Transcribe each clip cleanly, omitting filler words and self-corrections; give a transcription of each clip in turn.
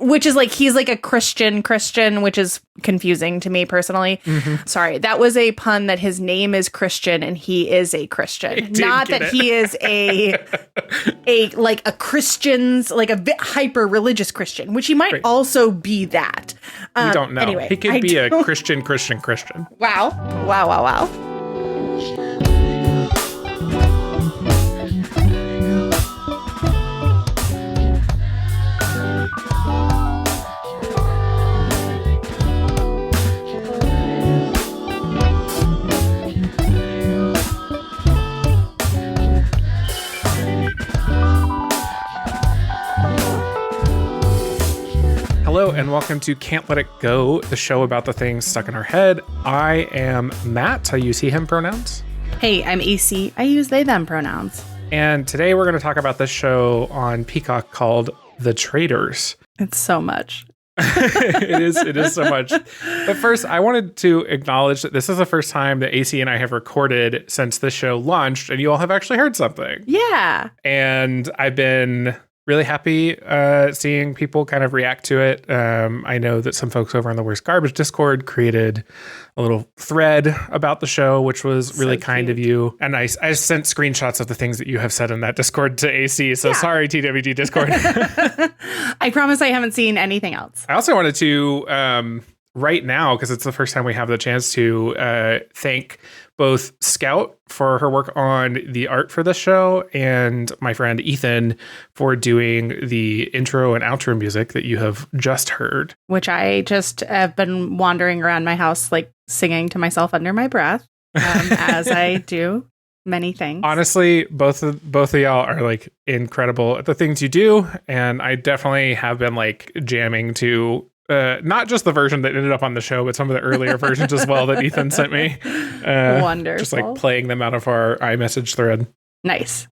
which is like, he's like a Christian, which is confusing to me personally. Mm-hmm. Sorry, that was a pun that his name is Christian and he is a Christian. Not that he is a like a Christian's, like a hyper religious Christian, which he might also be that. We don't know. Anyway, he could be a Christian. Wow. Hello and welcome to Can't Let It Go, the show about the things stuck in our head. I am Matt. I use he, him pronouns. Hey, I'm AC. I use they, them pronouns. And today we're going to talk about this show on Peacock called The Traitors. It's so much. It is so much. But first, I wanted to acknowledge that this is the first time that AC and I have recorded since the show launched, and you all have actually heard something. Yeah. And I've been really happy seeing people kind of react to it. I know that some folks over on the Worst Garbage Discord created a little thread about the show, which was really kind of you. And I sent screenshots of the things that you have said in that Discord to AC. So sorry, TWG Discord. I promise I haven't seen anything else. I also wanted to, right now, because it's the first time we have the chance to thank both Scout for her work on the art for the show and my friend Ethan for doing the intro and outro music that you have just heard. Which I just have been wandering around my house, like singing to myself under my breath, as I do many things. Honestly, both of y'all are like incredible at the things you do. And I definitely have been like jamming to not just the version that ended up on the show, but some of the earlier versions as well that Ethan sent me. Wonderful. Just like playing them out of our iMessage thread. Nice.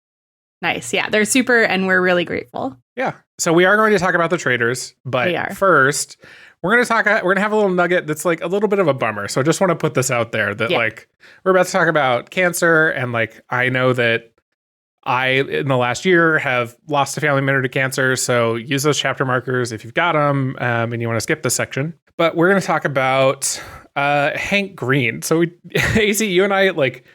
Yeah, they're super, and we're really grateful. Yeah. So we are going to talk about The Traitors, but first we're going to have a little nugget that's like a little bit of a bummer. So I just want to put this out there that like we're about to talk about cancer, and like I know that I, in the last year, have lost a family member to cancer, so use those chapter markers if you've got them, and you want to skip this section. But we're going to talk about Hank Green. So, AC, you and I, like,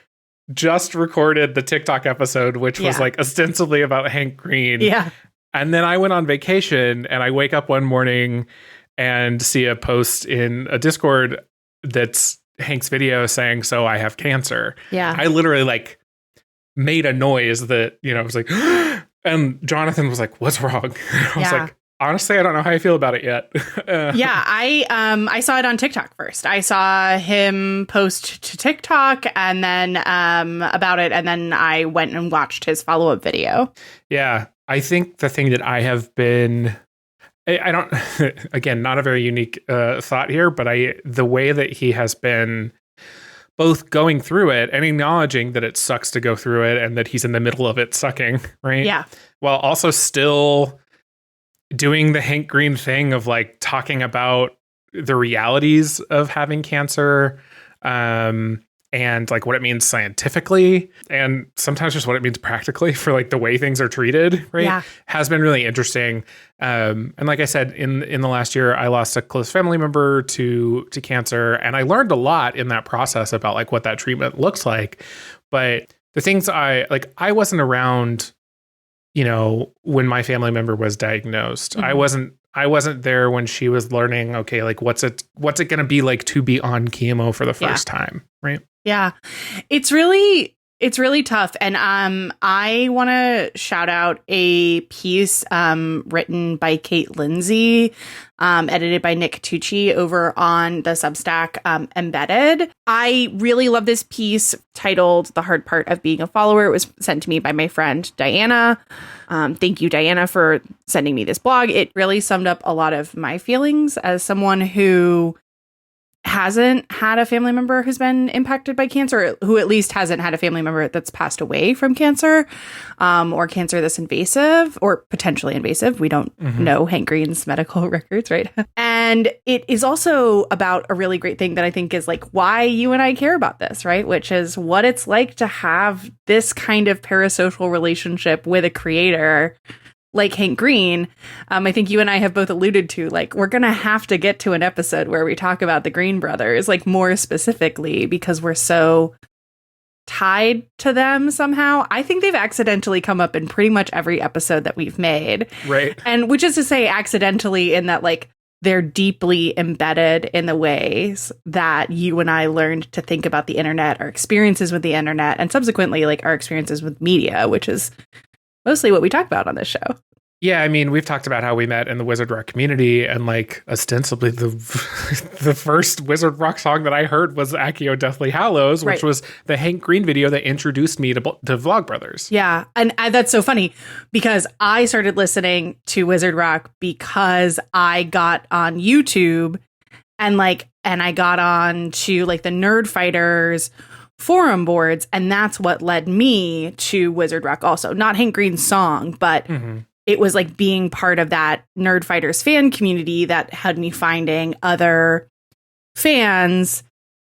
just recorded the TikTok episode, which was, like, ostensibly about Hank Green. Yeah. And then I went on vacation, and I wake up one morning and see a post in a Discord that's Hank's video saying, "So I have cancer." Yeah. I literally, like, made a noise that, you know, I was like, and Jonathan was like, "What's wrong?" I was like, honestly, I don't know how I feel about it yet. I saw it on TikTok first. I saw him post to TikTok and then about it, and then I went and watched his follow-up video. Yeah, I think the thing that I have been, I don't, again, not a very unique thought here, but the way that he has been both going through it and acknowledging that it sucks to go through it and that he's in the middle of it sucking, right? Yeah. While also still doing the Hank Green thing of like talking about the realities of having cancer, and like what it means scientifically and sometimes just what it means practically for like the way things are treated, right? Yeah. Has been really interesting. And like I said, in the last year, I lost a close family member to cancer, and I learned a lot in that process about like what that treatment looks like. But the things I wasn't around, you know, when my family member was diagnosed. Mm-hmm. I wasn't there when she was learning, okay, like what's it going to be like to be on chemo for the first time, right? Yeah. It's really tough. And I want to shout out a piece written by Kate Lindsay, edited by Nick Tucci over on the Substack Embedded. I really love this piece titled "The Hard Part of Being a Follower." It was sent to me by my friend Diana. Thank you, Diana, for sending me this blog. It really summed up a lot of my feelings as someone who hasn't had a family member who's been impacted by cancer, who at least hasn't had a family member that's passed away from cancer, or cancer that's invasive or potentially invasive. We don't know Hank Green's medical records, right? And it is also about a really great thing that I think is like why you and I care about this, right? Which is what it's like to have this kind of parasocial relationship with a creator like Hank Green, I think you and I have both alluded to, like, we're going to have to get to an episode where we talk about the Green brothers, like, more specifically, because we're so tied to them somehow. I think they've accidentally come up in pretty much every episode that we've made. Right. And which is to say accidentally in that, like, they're deeply embedded in the ways that you and I learned to think about the internet, our experiences with the internet, and subsequently, like, our experiences with media, which is mostly what we talk about on this show. Yeah, I mean, we've talked about how we met in the Wizard Rock community, and like ostensibly the the first Wizard Rock song that I heard was Accio Deathly Hallows, which was the Hank Green video that introduced me to Vlogbrothers. Yeah, and that's so funny because I started listening to Wizard Rock because I got on YouTube and I got on to like the Nerd Fighters forum boards, and that's what led me to Wizard Rock also. Not Hank Green's song, but it was like being part of that Nerd Fighters fan community that had me finding other fans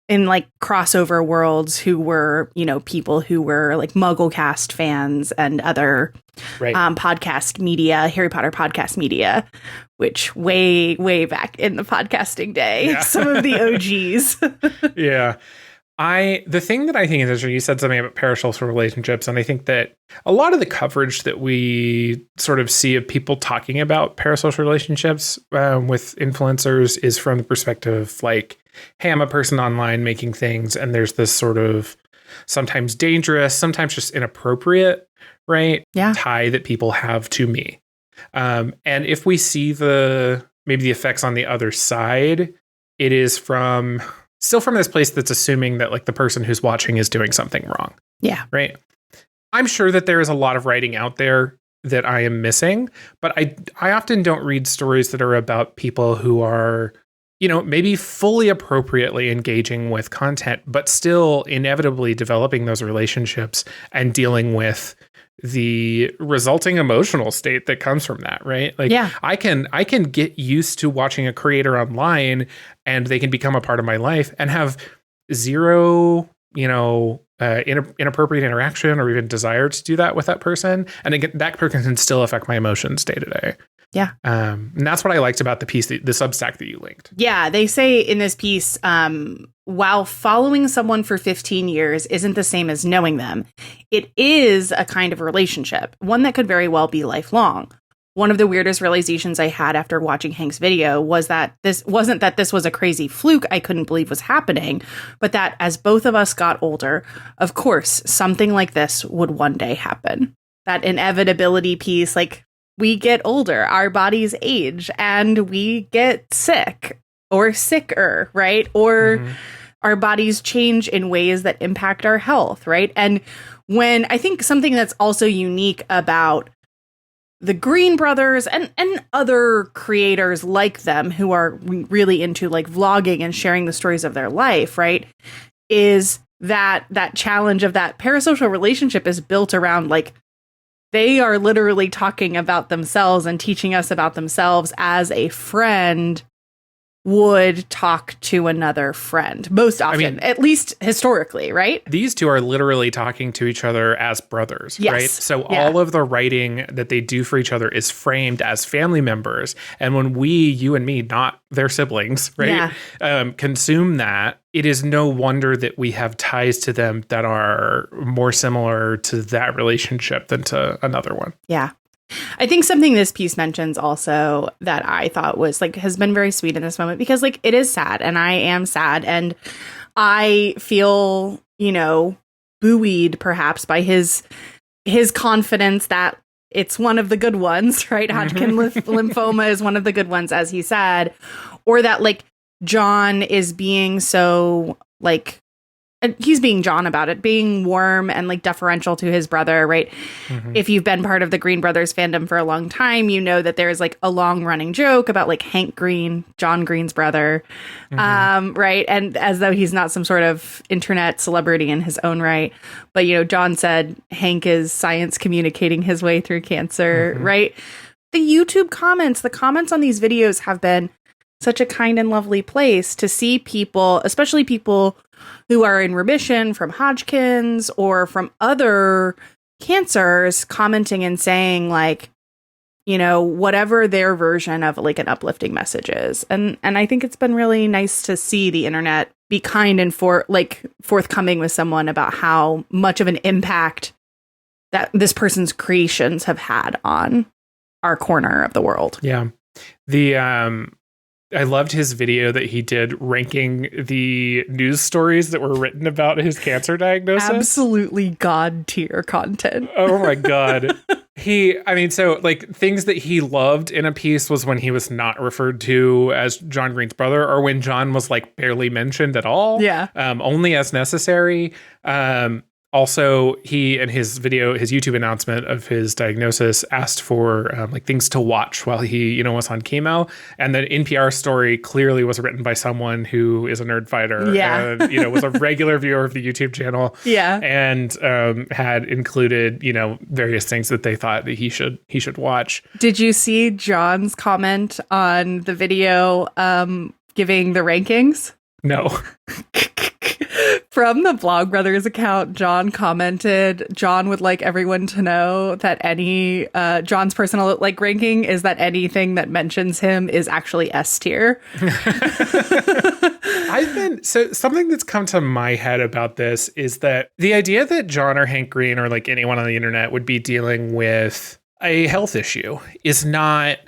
in like crossover worlds who were, you know, people who were like MuggleCast fans and other podcast media, Harry Potter podcast media, which way back in the podcasting day, some of the OGs. Yeah. The thing that I think is interesting, you said something about parasocial relationships, and I think that a lot of the coverage that we sort of see of people talking about parasocial relationships with influencers is from the perspective of like, hey, I'm a person online making things, and there's this sort of sometimes dangerous, sometimes just inappropriate, right? Yeah. Tie that people have to me. And if we see maybe the effects on the other side, it is still from this place that's assuming that like the person who's watching is doing something wrong. Yeah. Right. I'm sure that there is a lot of writing out there that I am missing, but I often don't read stories that are about people who are, you know, maybe fully appropriately engaging with content, but still inevitably developing those relationships and dealing with the resulting emotional state that comes from that, right? Like, I can get used to watching a creator online and they can become a part of my life and have zero, you know, inappropriate interaction or even desire to do that with that person. And again, that person can still affect my emotions day to day. Yeah. And that's what I liked about the piece, the Substack that you linked. Yeah. They say in this piece, while following someone for 15 years isn't the same as knowing them, it is a kind of relationship, one that could very well be lifelong. One of the weirdest realizations I had after watching Hank's video was that this wasn't that this was a crazy fluke I couldn't believe was happening, but that as both of us got older, of course, something like this would one day happen. That inevitability piece, like, we get older, our bodies age, and we get sick or sicker, right? Or our bodies change in ways that impact our health, right? And when I think something that's also unique about the Green brothers and other creators like them who are really into like vlogging and sharing the stories of their life, right, is that challenge of that parasocial relationship is built around like they are literally talking about themselves and teaching us about themselves as a friend would talk to another friend most often, I mean, at least historically, right? These two are literally talking to each other as brothers, right? So all of the writing that they do for each other is framed as family members. And when you and me, not their siblings, right, consume that, it is no wonder that we have ties to them that are more similar to that relationship than to another one. Yeah. I think something this piece mentions also that I thought was like has been very sweet in this moment, because like it is sad and I am sad and I feel, you know, buoyed perhaps by his confidence that it's one of the good ones, right? Hodgkin lymphoma is one of the good ones, as he said, or that like John is being so like, he's being John about it, being warm and like deferential to his brother, right? If you've been part of the Green Brothers fandom for a long time, you know that there's like a long running joke about like Hank Green, John Green's brother, right? And as though he's not some sort of internet celebrity in his own right. But, you know, John said Hank is science communicating his way through cancer, right? The YouTube comments, the comments on these videos have been such a kind and lovely place to see people, especially people who are in remission from Hodgkin's or from other cancers, commenting and saying like, you know, whatever their version of like an uplifting message is. And I think it's been really nice to see the internet be kind and forthcoming with someone about how much of an impact that this person's creations have had on our corner of the world. Yeah. I loved his video that he did ranking the news stories that were written about his cancer diagnosis. Absolutely god tier content. Oh my God. So like things that he loved in a piece was when he was not referred to as John Green's brother, or when John was like barely mentioned at all. Yeah. Only as necessary. Also, he, in his video, his YouTube announcement of his diagnosis, asked for like things to watch while he, was on chemo. And the NPR story clearly was written by someone who is a nerd fighter. Yeah. And, was a regular viewer of the YouTube channel. Yeah. And had included, various things that they thought that he should watch. Did you see John's comment on the video giving the rankings? No. From the Blog Brothers account, John commented, John would like everyone to know that any John's personal ranking is that anything that mentions him is actually S tier. Something that's come to my head about this is that the idea that John or Hank Green or like anyone on the internet would be dealing with a health issue it's not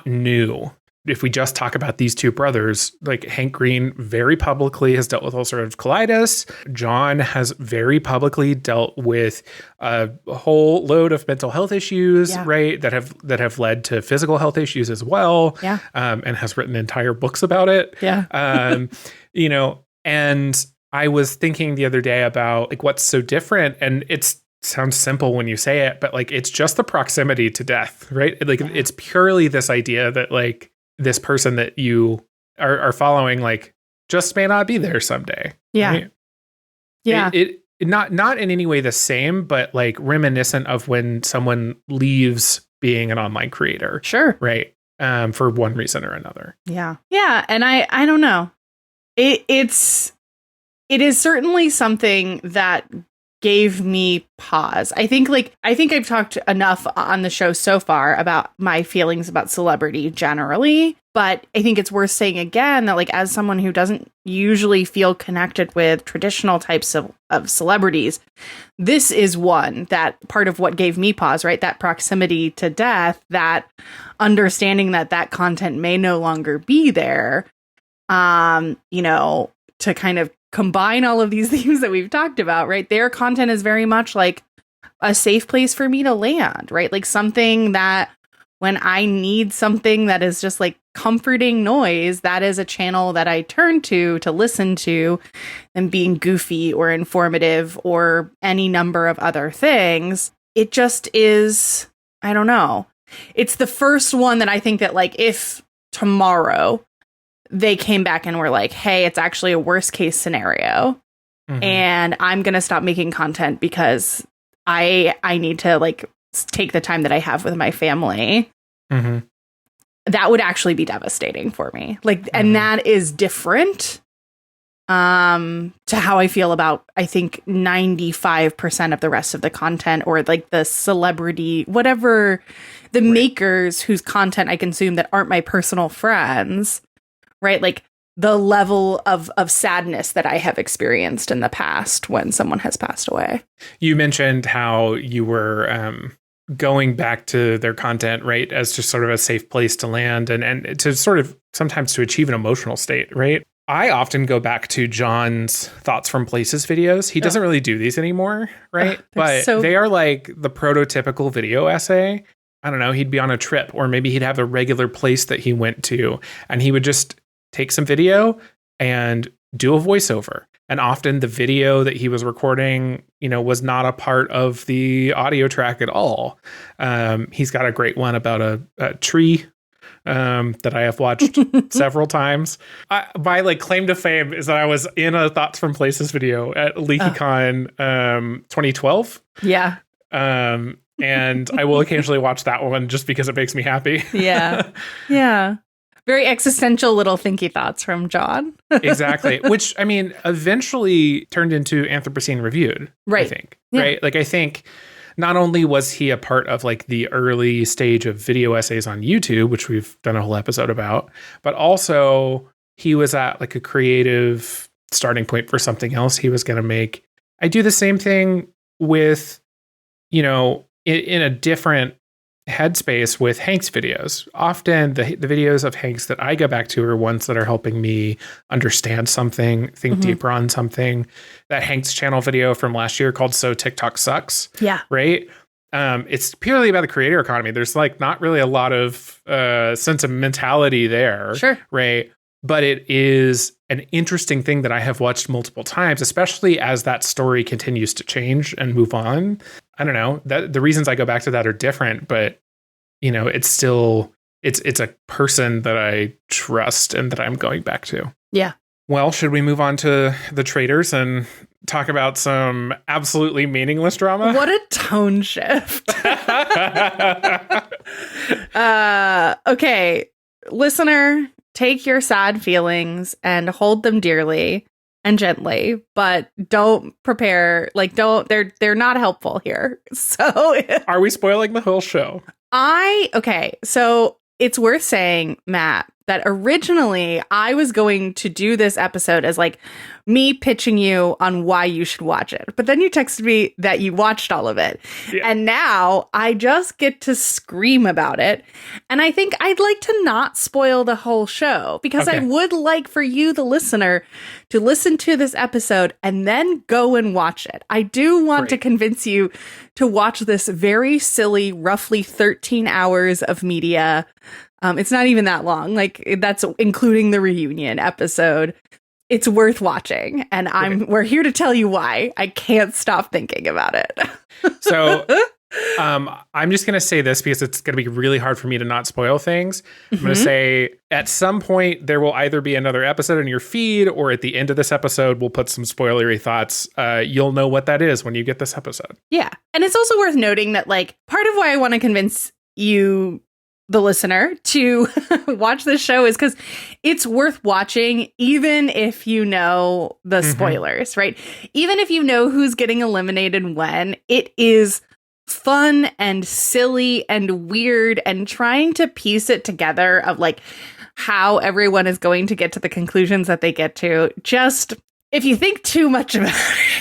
new. If we just talk about these two brothers, like Hank Green very publicly has dealt with ulcerative colitis. John has very publicly dealt with a whole load of mental health issues, right? That have led to physical health issues as well. Yeah. And has written entire books about it. Yeah. And I was thinking the other day about like what's so different, and sounds simple when you say it, but like it's just the proximity to death, right? Like it's purely this idea that like this person that you are following, like, just may not be there someday. Yeah. Right? Yeah. It not in any way the same, but like reminiscent of when someone leaves being an online creator. Sure. Right. For one reason or another. Yeah. Yeah. And I don't know. It is certainly something that gave me pause. I think I've talked enough on the show so far about my feelings about celebrity generally, but I think it's worth saying again that like as someone who doesn't usually feel connected with traditional types of celebrities, this is one that part of what gave me pause, right? That proximity to death, that understanding that content may no longer be there, to kind of combine all of these things that we've talked about, right? Their content is very much like a safe place for me to land, right? Like something that when I need something that is just like comforting noise, that is a channel that I turn to listen to, and being goofy or informative or any number of other things. It just is, I don't know. It's the first one that I think that like if tomorrow they came back and were like, hey, it's actually a worst case scenario. Mm-hmm. And I'm going to stop making content because I need to like take the time that I have with my family. Mm-hmm. That would actually be devastating for me. Like, mm-hmm. And that is different to how I feel about, I think 95% of the rest of the content, or like the celebrity, whatever, the makers whose content I consume that aren't my personal friends. Right? Like the level of sadness that I have experienced in the past when someone has passed away. You mentioned how you were going back to their content, right, as just sort of a safe place to land and to sort of sometimes to achieve an emotional state, right? I often go back to John's Thoughts from Places videos. He doesn't really do these anymore, right? But they are like the prototypical video essay. I don't know, he'd be on a trip, or maybe he'd have a regular place that he went to, and he would just take some video and do a voiceover. And often the video that he was recording, was not a part of the audio track at all. He's got a great one about a tree that I have watched several times. My like claim to fame is that I was in a Thoughts from Places video at LeakyCon 2012. Yeah. And I will occasionally watch that one just because it makes me happy. Yeah. Yeah. Very existential little thinky thoughts from John. Exactly. Which, I mean, eventually turned into Anthropocene Reviewed, right. I think. Yeah. Right? Like, I think not only was he a part of like the early stage of video essays on YouTube, which we've done a whole episode about, but also he was at like a creative starting point for something else he was going to make. I do the same thing with, in a different headspace with Hank's videos. Often the videos of Hank's that I go back to are ones that are helping me understand something, think deeper on something. That Hank's channel video from last year called So TikTok Sucks. Yeah. Right. It's purely about the creator economy. There's like not really a lot of sentimentality there. Sure. Right. But it is an interesting thing that I have watched multiple times, especially as that story continues to change and move on. I don't know, that the reasons I go back to that are different, but it's still it's a person that I trust and that I'm going back to. Yeah. Well, should we move on to The Traitors and talk about some absolutely meaningless drama? What a tone shift. Okay, listener, take your sad feelings and hold them dearly and gently, but don't prepare, they're not helpful here. So are we spoiling the whole show? So it's worth saying, Matt, that originally I was going to do this episode as like me pitching you on why you should watch it. But then you texted me that you watched all of it. Yeah. And now I just get to scream about it. And I think I'd like to not spoil the whole show because I would like for you, the listener, to listen to this episode and then go and watch it. I do want to convince you to watch this very silly, roughly 13 hours of media. It's not even that long. Like, that's including the reunion episode. It's worth watching. And we're here to tell you why. I can't stop thinking about it. So I'm just going to say this because it's going to be really hard for me to not spoil things. I'm going to say at some point there will either be another episode in your feed or at the end of this episode, we'll put some spoilery thoughts. You'll know what that is when you get this episode. Yeah. And it's also worth noting that like part of why I want to convince you, the listener, to watch this show is because it's worth watching even if you know the spoilers, right? Even if you know who's getting eliminated when, it is fun and silly and weird and trying to piece it together of like how everyone is going to get to the conclusions that they get to. Just if you think too much about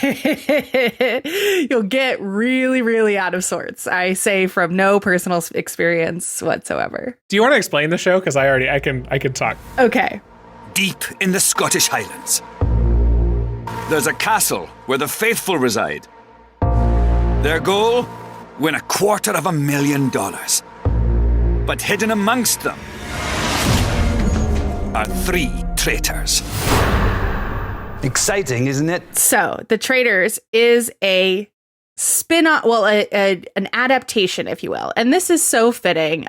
it, you'll get really, really out of sorts. I say from no personal experience whatsoever. Do you want to explain the show? Because I can talk. Okay. Deep in the Scottish Highlands, there's a castle where the faithful reside. Their goal? Win $250,000. But hidden amongst them are 3 traitors. Exciting, isn't it? So, The Traitors is a spin-off, well, an adaptation, if you will. And this is so fitting.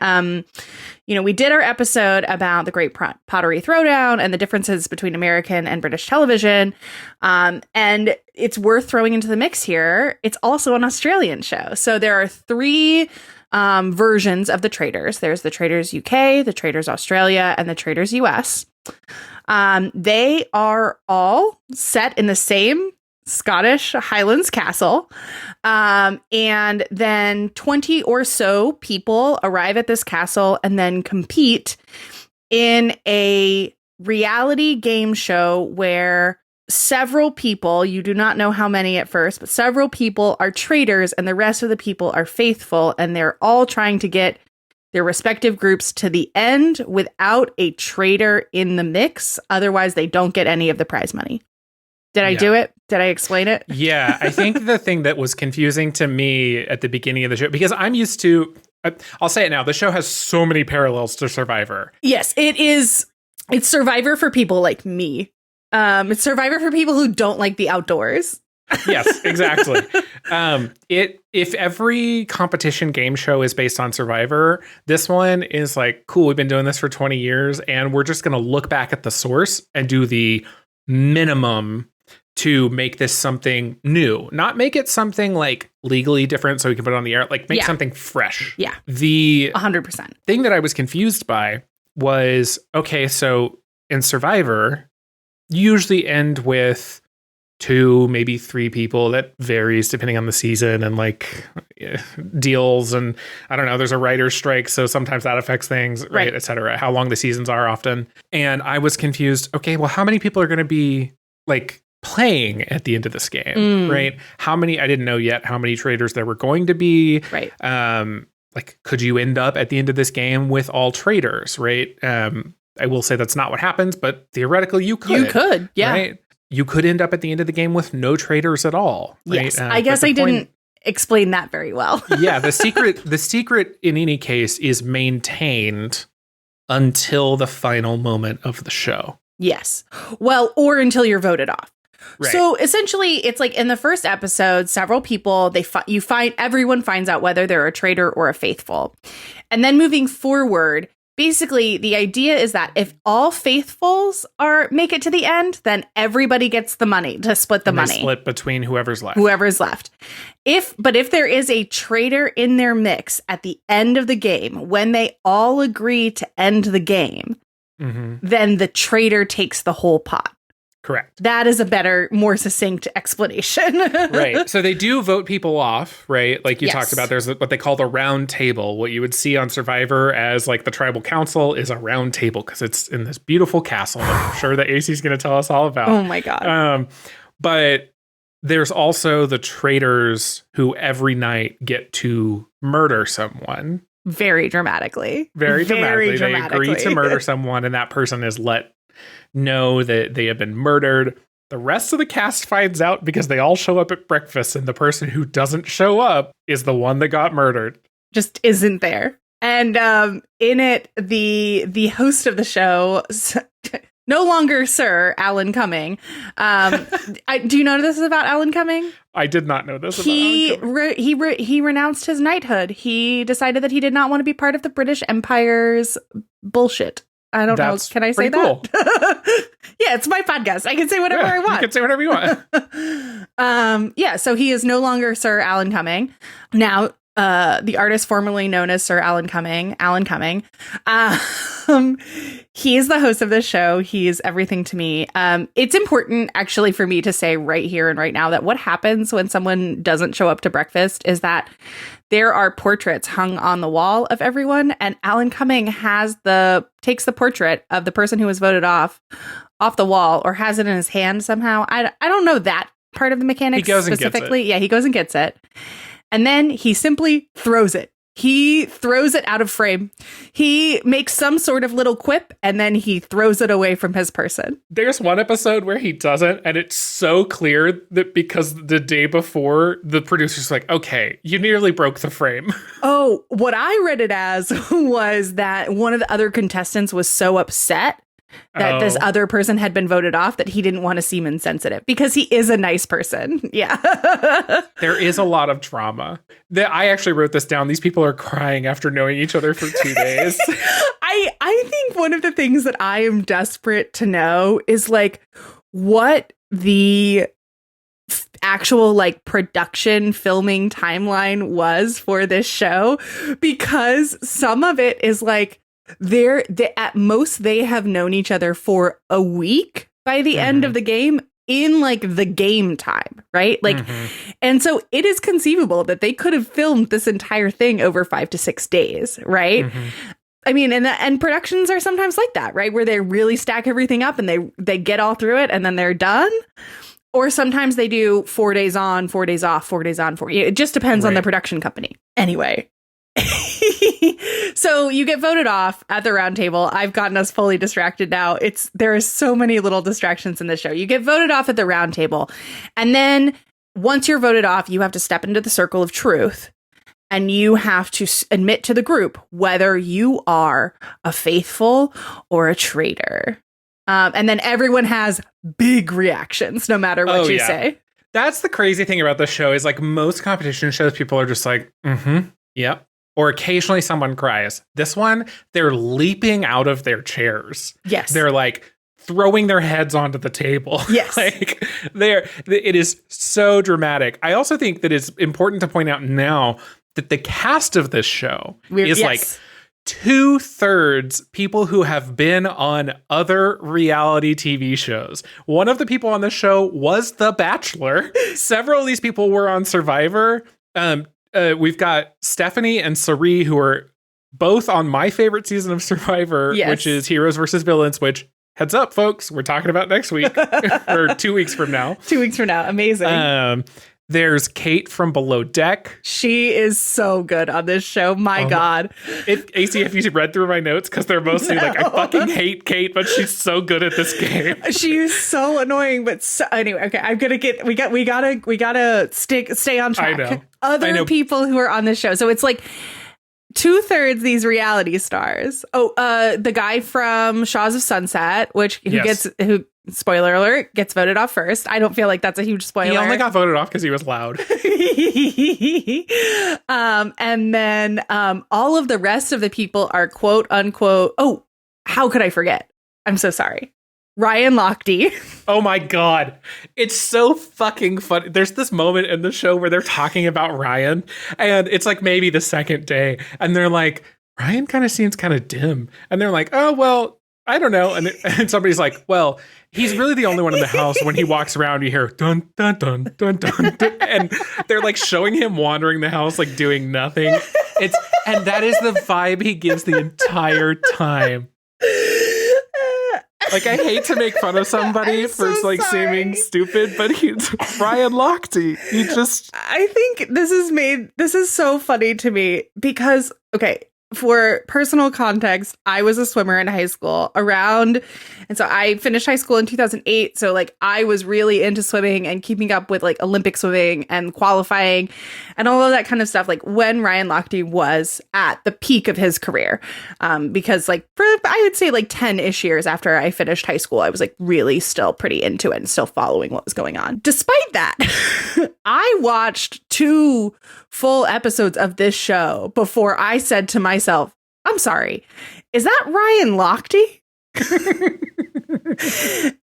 We did our episode about the Great Pottery Throwdown and the differences between American and British television. And it's worth throwing into the mix here. It's also an Australian show. So there are 3 versions of The Traitors. There's The Traitors UK, The Traitors Australia, and The Traitors US. They are all set in the same Scottish Highlands castle. And then 20 or so people arrive at this castle and then compete in a reality game show where several people, you do not know how many at first, but several people are traitors and the rest of the people are faithful. And they're all trying to get their respective groups to the end without a traitor in the mix. Otherwise, they don't get any of the prize money. Did I do it? Did I explain it? Yeah, I think the thing that was confusing to me at the beginning of the show, because I'm used to, I'll say it now, the show has so many parallels to Survivor. Yes, it is. It's Survivor for people like me. It's Survivor for people who don't like the outdoors. Yes, exactly. If every competition game show is based on Survivor, this one is like, cool, we've been doing this for 20 years, and we're just going to look back at the source and do the minimum to make this something new. Not make it something like legally different so we can put it on the air, like make something fresh. Yeah. The 100% thing that I was confused by was, okay, so in Survivor, you usually end with 2, maybe 3 people. That varies depending on the season and deals. And I don't know, there's a writer's strike. So sometimes that affects things, right, et cetera, how long the seasons are often. And I was confused. Okay, well, how many people are going to be playing at the end of this game, right? How many, I didn't know yet how many traitors there were going to be. Right. Could you end up at the end of this game with all traitors, right? I will say that's not what happens, but theoretically you could. You could, yeah. Right? You could end up at the end of the game with no traitors at all. Right? Yes, I guess I didn't explain that very well. Yeah, the secret in any case is maintained until the final moment of the show. Yes. Well, or until you're voted off. Right. So essentially, it's in the first episode, several people, everyone finds out whether they're a traitor or a faithful. And then moving forward, basically, the idea is that if all faithfuls make it to the end, then everybody gets the money to split the money. Split between whoever's left. But if there is a traitor in their mix at the end of the game, when they all agree to end the game, then the traitor takes the whole pot. Correct. That is a better, more succinct explanation. Right. So they do vote people off, right? Like you talked about, there's what they call the round table. What you would see on Survivor as the tribal council is a round table because it's in this beautiful castle that I'm sure that AC is going to tell us all about. Oh my God. But there's also the traitors who every night get to murder someone. Very dramatically. Very dramatically. They agree to murder someone and that person is let know that they have been murdered. The rest of the cast finds out because they all show up at breakfast and the person who doesn't show up is the one that got murdered. Just isn't there. And in it, the host of the show, no longer Sir Alan Cumming. Do you know this is about Alan Cumming? I did not know this about Alan Cumming. He renounced his knighthood. He decided that he did not want to be part of the British Empire's bullshit. I don't know. Can I say that? Cool. Yeah, it's my podcast. I can say whatever I want. You can say whatever you want. Yeah, so he is no longer Sir Alan Cumming. Now, the artist formerly known as Sir Alan Cumming, he is the host of this show. He is everything to me. It's important, actually, for me to say right here and right now that what happens when someone doesn't show up to breakfast is that there are portraits hung on the wall of everyone, and Alan Cumming takes the portrait of the person who was voted off the wall, or has it in his hand somehow. I don't know that part of the mechanics specifically. Yeah, he goes and gets it. And then he simply throws it. He throws it out of frame. He makes some sort of little quip, and then he throws it away from his person. There's one episode where he doesn't, and it's so clear that because the day before, the producer's like, okay, you nearly broke the frame. Oh, what I read it as was that one of the other contestants was so upset that this other person had been voted off that he didn't want to seem insensitive because he is a nice person. Yeah. There is a lot of drama. I actually wrote this down. These people are crying after knowing each other for 2 days. I think one of the things that I am desperate to know is what the actual production filming timeline was for this show, because some of it is at most they have known each other for a week by the end of the game in the game time, right? And so it is conceivable that they could have filmed this entire thing over 5 to 6 days, right? I mean, and productions are sometimes like that, right? Where they really stack everything up and they get all through it and then they're done. Or sometimes they do 4 days on, 4 days off, 4 days on, it just depends on the production company. Anyway. So you get voted off at the round table. I've gotten us fully distracted now. There are so many little distractions in this show. You get voted off at the round table. And then once you're voted off, you have to step into the circle of truth. And you have to admit to the group whether you are a faithful or a traitor. And then everyone has big reactions, no matter what you say. That's the crazy thing about the show is most competition shows, people are just yep. Or occasionally someone cries. This one, they're leaping out of their chairs. Yes. They're throwing their heads onto the table. Yes. It is so dramatic. I also think that it's important to point out now that the cast of this show is 2/3 people who have been on other reality TV shows. One of the people on the show was The Bachelor. Several of these people were on Survivor. We've got Stephanie and Cirie, who are both on my favorite season of Survivor, which is Heroes versus Villains, which, heads up, folks, we're talking about next week or 2 weeks from now. 2 weeks from now. Amazing. There's Kate from Below Deck. She is so good on this show. My God. AC, have you read through my notes? Because they're mostly like, I fucking hate Kate, but she's so good at this game. She is so annoying, but anyway, okay, I'm gonna get, we gotta stay on track. I know. Other people who are on this show. So it's like 2/3 these reality stars. The guy from Shaws of Sunset, who spoiler alert, gets voted off first. I don't feel like that's a huge spoiler. He only got voted off because he was loud. And then all of the rest of the people are quote unquote, how could I forget? I'm so sorry. Ryan Lochte. Oh my God. It's so fucking funny. There's this moment in the show where they're talking about Ryan, and it's like maybe the second day, and they're like, Ryan kind of seems kind of dim. And they're like, oh, well, I don't know. And somebody's like, well, he's really the only one in the house. When he walks around, you hear dun, dun, dun, dun, dun, dun. And they're like showing him wandering the house, like doing nothing. And that is the vibe he gives the entire time. Like, I hate to make fun of somebody for seeming stupid, but he's Ryan Lochte. I think this is so funny to me because, okay, for personal context, I was a swimmer in high school and so I finished high school in 2008. So like I was really into swimming and keeping up with like Olympic swimming and qualifying and all of that kind of stuff. Like when Ryan Lochte was at the peak of his career, because like I would say like 10-ish years after I finished high school, I was like really still pretty into it and still following what was going on. Despite that, I watched 2 full episodes of this show before I said to myself, I'm sorry, is that Ryan Lochte?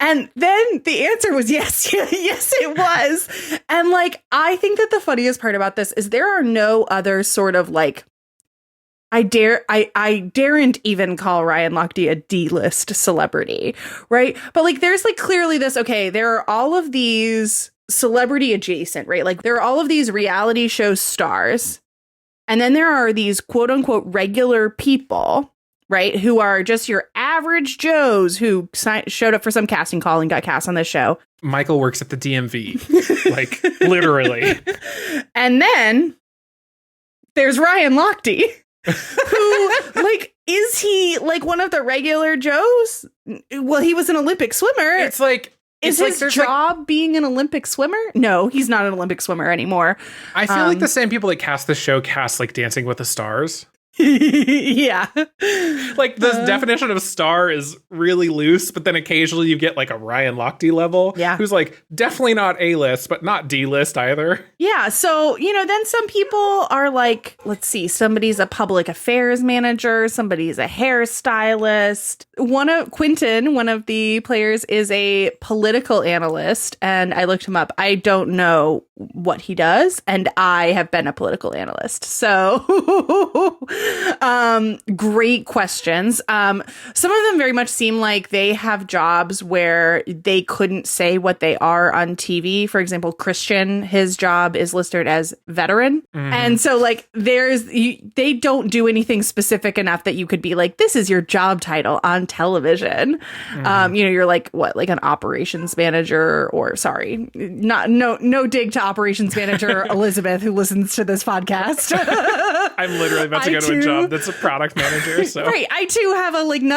And then the answer was yes. Yes, it was. And like, I think that the funniest part about this is there are no other sort of like, I daren't even call Ryan Lochte a D-list celebrity, right? But like, there's like clearly this, okay, there are all of these celebrity adjacent, right? Like there are all of these reality show stars. And then there are these quote unquote regular people, right? Who are just your average Joes who showed up for some casting call and got cast on this show. Michael works at the DMV, like literally. And then there's Ryan Lochte, who like, is he like one of the regular Joes? Well, he was an Olympic swimmer. It's like, is his job being an Olympic swimmer? No, he's not an Olympic swimmer anymore. I feel like the same people that cast the show cast like Dancing with the Stars. Yeah. Like the definition of star is really loose, but then occasionally you get like a Ryan Lochte level. Yeah. Who's like definitely not A-list, but not D-list either. Yeah. So, then some people are like, let's see, somebody's a public affairs manager, somebody's a hairstylist. Quentin, one of the players, is a political analyst, and I looked him up. I don't know what he does, and I have been a political analyst. So great questions. Some of them very much seem like they have jobs where they couldn't say what they are on TV. For example, Christian, his job is listed as veteran. Mm-hmm. And so like they don't do anything specific enough that you could be like, this is your job title on television. Mm-hmm. You're like, what, like an operations manager, or sorry, no dig to operations manager Elizabeth, who listens to this podcast. I'm literally about to go to a job that's a product manager. So right, I too have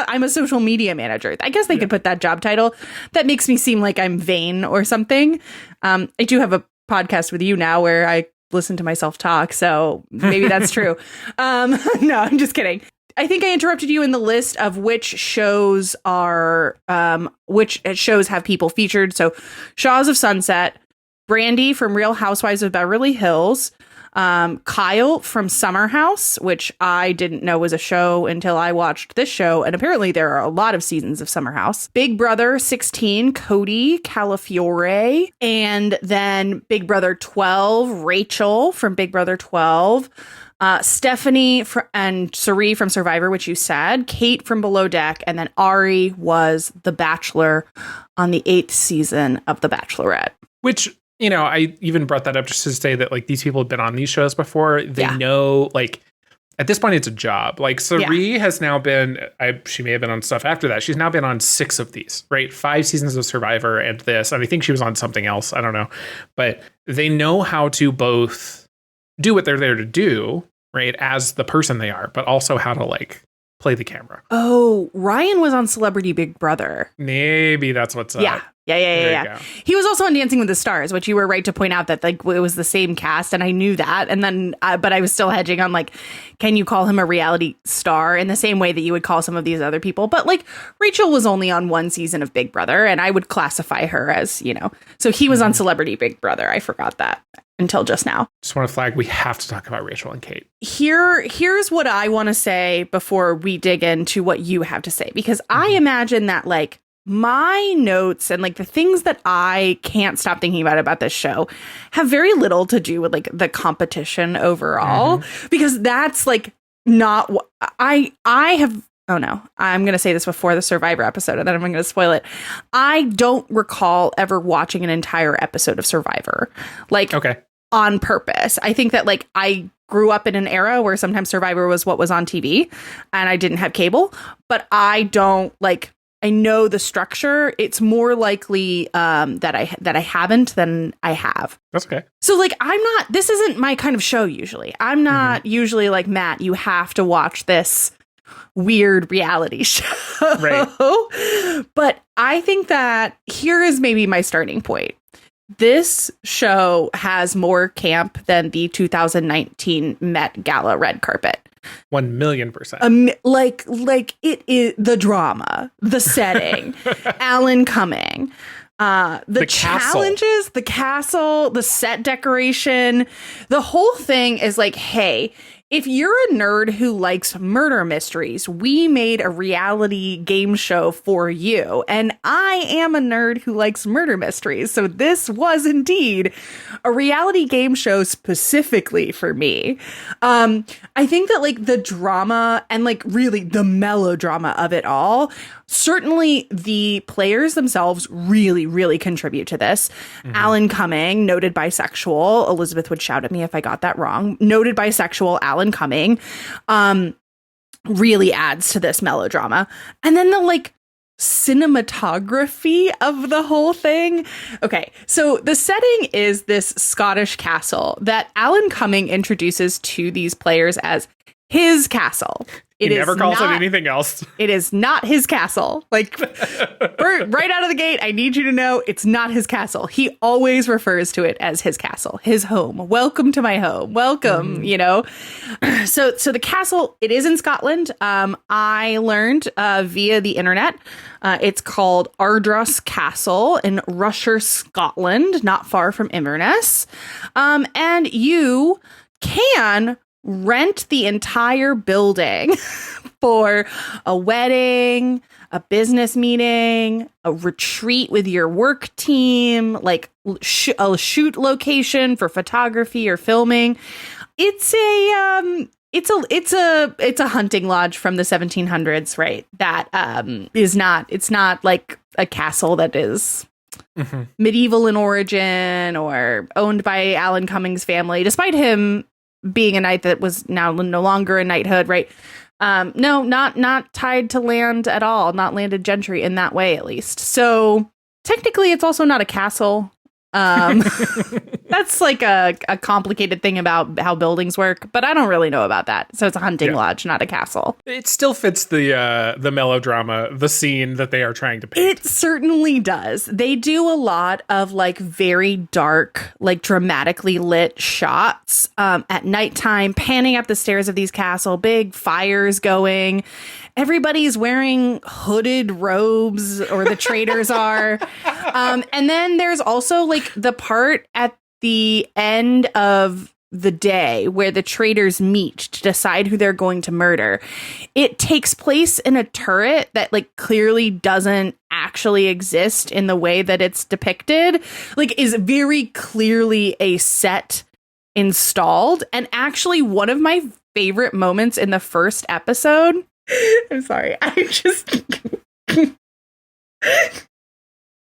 I'm a social media manager. I guess they could put that job title. That makes me seem like I'm vain or something. I do have a podcast with you now where I listen to myself talk, so maybe that's true. No, I'm just kidding. I think I interrupted you in the list of which shows have people featured. So Shaws of Sunset, Brandy from Real Housewives of Beverly Hills, Kyle from Summer House, which I didn't know was a show until I watched this show, and apparently there are a lot of seasons of Summer House. Big Brother 16, Cody Calafiore, and then Big Brother 12, Rachel from Big Brother 12. Stephanie and Cirie from Survivor, which you said, Kate from Below Deck, and then Ari was the Bachelor on the 8th season of The Bachelorette. Which, you know, I even brought that up just to say that, like, these people have been on these shows before. They know, like, at this point, it's a job. Like, Cirie has now been, she may have been on stuff after that. She's now been on 6 of these, right? 5 seasons of Survivor and this. And I think she was on something else. I don't know. But they know how to both do what they're there to do, right, as the person they are, but also how to, like, play the camera. Oh, Ryan was on Celebrity Big Brother. Maybe that's what's up. Yeah. He was also on Dancing with the Stars, which you were right to point out that, like, it was the same cast, and I knew that. And then, but I was still hedging on, like, can you call him a reality star in the same way that you would call some of these other people? But, like, Rachel was only on 1 season of Big Brother, and I would classify her as, you know, so he was on Celebrity Big Brother. I forgot that until just now. Just want to flag, we have to talk about Rachel and Kate. Here's what I want to say before we dig into what you have to say, because I imagine that, like, my notes and, like, the things that I can't stop thinking about this show have very little to do with, like, the competition overall, because that's, like, not what I have. Oh no, I'm going to say this before the Survivor episode and then I'm going to spoil it. I don't recall ever watching an entire episode of Survivor, like, on purpose. I think that, like, I grew up in an era where sometimes Survivor was what was on TV and I didn't have cable, but I don't, like, I know the structure. It's more likely that I haven't than I have. That's okay. So, like, this isn't my kind of show usually. I'm not usually like, Matt, you have to watch this weird reality show. Right. But I think that here is maybe my starting point. This show has more camp than the 2019 Met Gala red carpet. 1,000,000%. Like it is the drama, the setting, Alan Cumming, the challenges, the castle, the set decoration, the whole thing is like, hey, if you're a nerd who likes murder mysteries, we made a reality game show for you. And I am a nerd who likes murder mysteries. So this was indeed a reality game show specifically for me. I think that, like, the drama and, like, really the melodrama of it all, certainly the players themselves really, really contribute to this. Alan Cumming, noted bisexual. Elizabeth would shout at me if I got that wrong. Noted bisexual Alan Cumming really adds to this melodrama. And then the, like, cinematography of the whole thing. Okay, so the setting is this Scottish castle that Alan Cumming introduces to these players as his castle. He never calls it anything else. It is not his castle. Like, right out of the gate, I need you to know it's not his castle. He always refers to it as his castle, his home. Welcome to my home. Welcome, you know. So the castle, it is in Scotland. I learned via the internet. It's called Ardross Castle in Rusher, Scotland, not far from Inverness. And you can rent the entire building for a wedding, a business meeting, a retreat with your work team, like a shoot location for photography or filming. It's a hunting lodge from the 1700s, right? That it's not like a castle that is medieval in origin or owned by Alan Cumming's family, despite him being a knight that was now no longer a knighthood, right? No, not tied to land at all, not landed gentry in that way, at least. So technically, it's also not a castle. That's like a complicated thing about how buildings work, but I don't really know about that. So it's a hunting lodge, not a castle. It still fits the melodrama, the scene that they are trying to paint. It certainly does. They do a lot of, like, very dark, like, dramatically lit shots at nighttime, panning up the stairs of these castle, big fires going. Everybody's wearing hooded robes, or the traitors are. And then there's also, like, the part at the end of the day where the traitors meet to decide who they're going to murder. It takes place in a turret that, like, clearly doesn't actually exist in the way that it's depicted. Like, is very clearly a set installed. And actually, one of my favorite moments in the first episode, I'm sorry,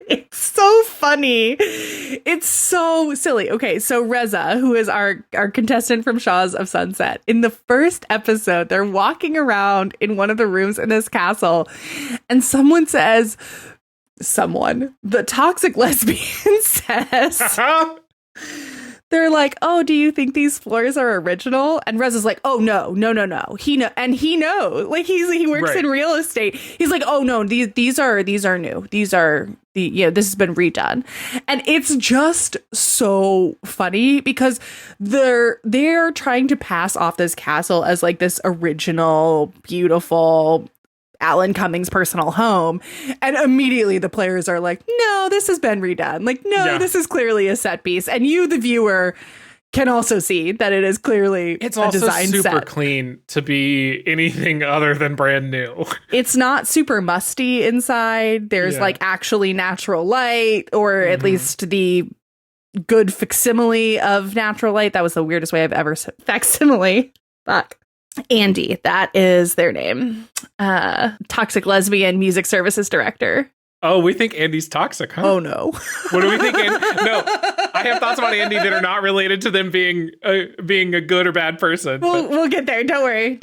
it's so funny. It's so silly. Okay, so Reza, who is our contestant from Shaws of Sunset, in the first episode, they're walking around in one of the rooms in this castle, and someone says, the toxic lesbian says, they're like, oh, do you think these floors are original? And Reza's like, oh, no. He knows. Like, he works in real estate. He's like, oh, no, these are new. This has been redone. And it's just so funny because they're trying to pass off this castle as like this original, beautiful Alan Cumming's personal home, and immediately the players are like, no, this has been redone. Like, no, This is clearly a set piece. And you, the viewer, can also see that it is clearly it's a also design super set. Clean to be anything other than brand new. It's not super musty inside. There's like actually natural light, or at least the good facsimile of natural light. That was the weirdest way I've ever said facsimile. Fuck. Andy, that is their name. Toxic lesbian music services director. Oh, we think Andy's toxic, huh? Oh, no. What do we think? No, I have thoughts about Andy that are not related to them being a good or bad person. We'll get there. Don't worry.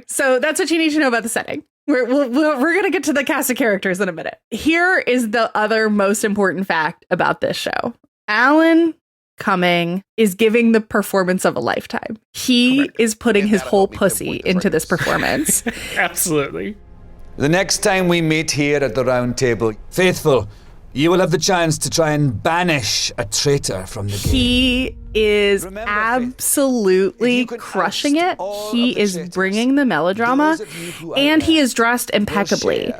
So that's what you need to know about the setting. We're going to get to the cast of characters in a minute. Here is the other most important fact about this show. Alan Cumming is giving the performance of a lifetime. He is putting his whole pussy into this performance. Absolutely. The next time we meet here at the round table, Faithful, you will have the chance to try and banish a traitor from the game. He is absolutely crushing it. He is bringing the melodrama, and he is dressed impeccably.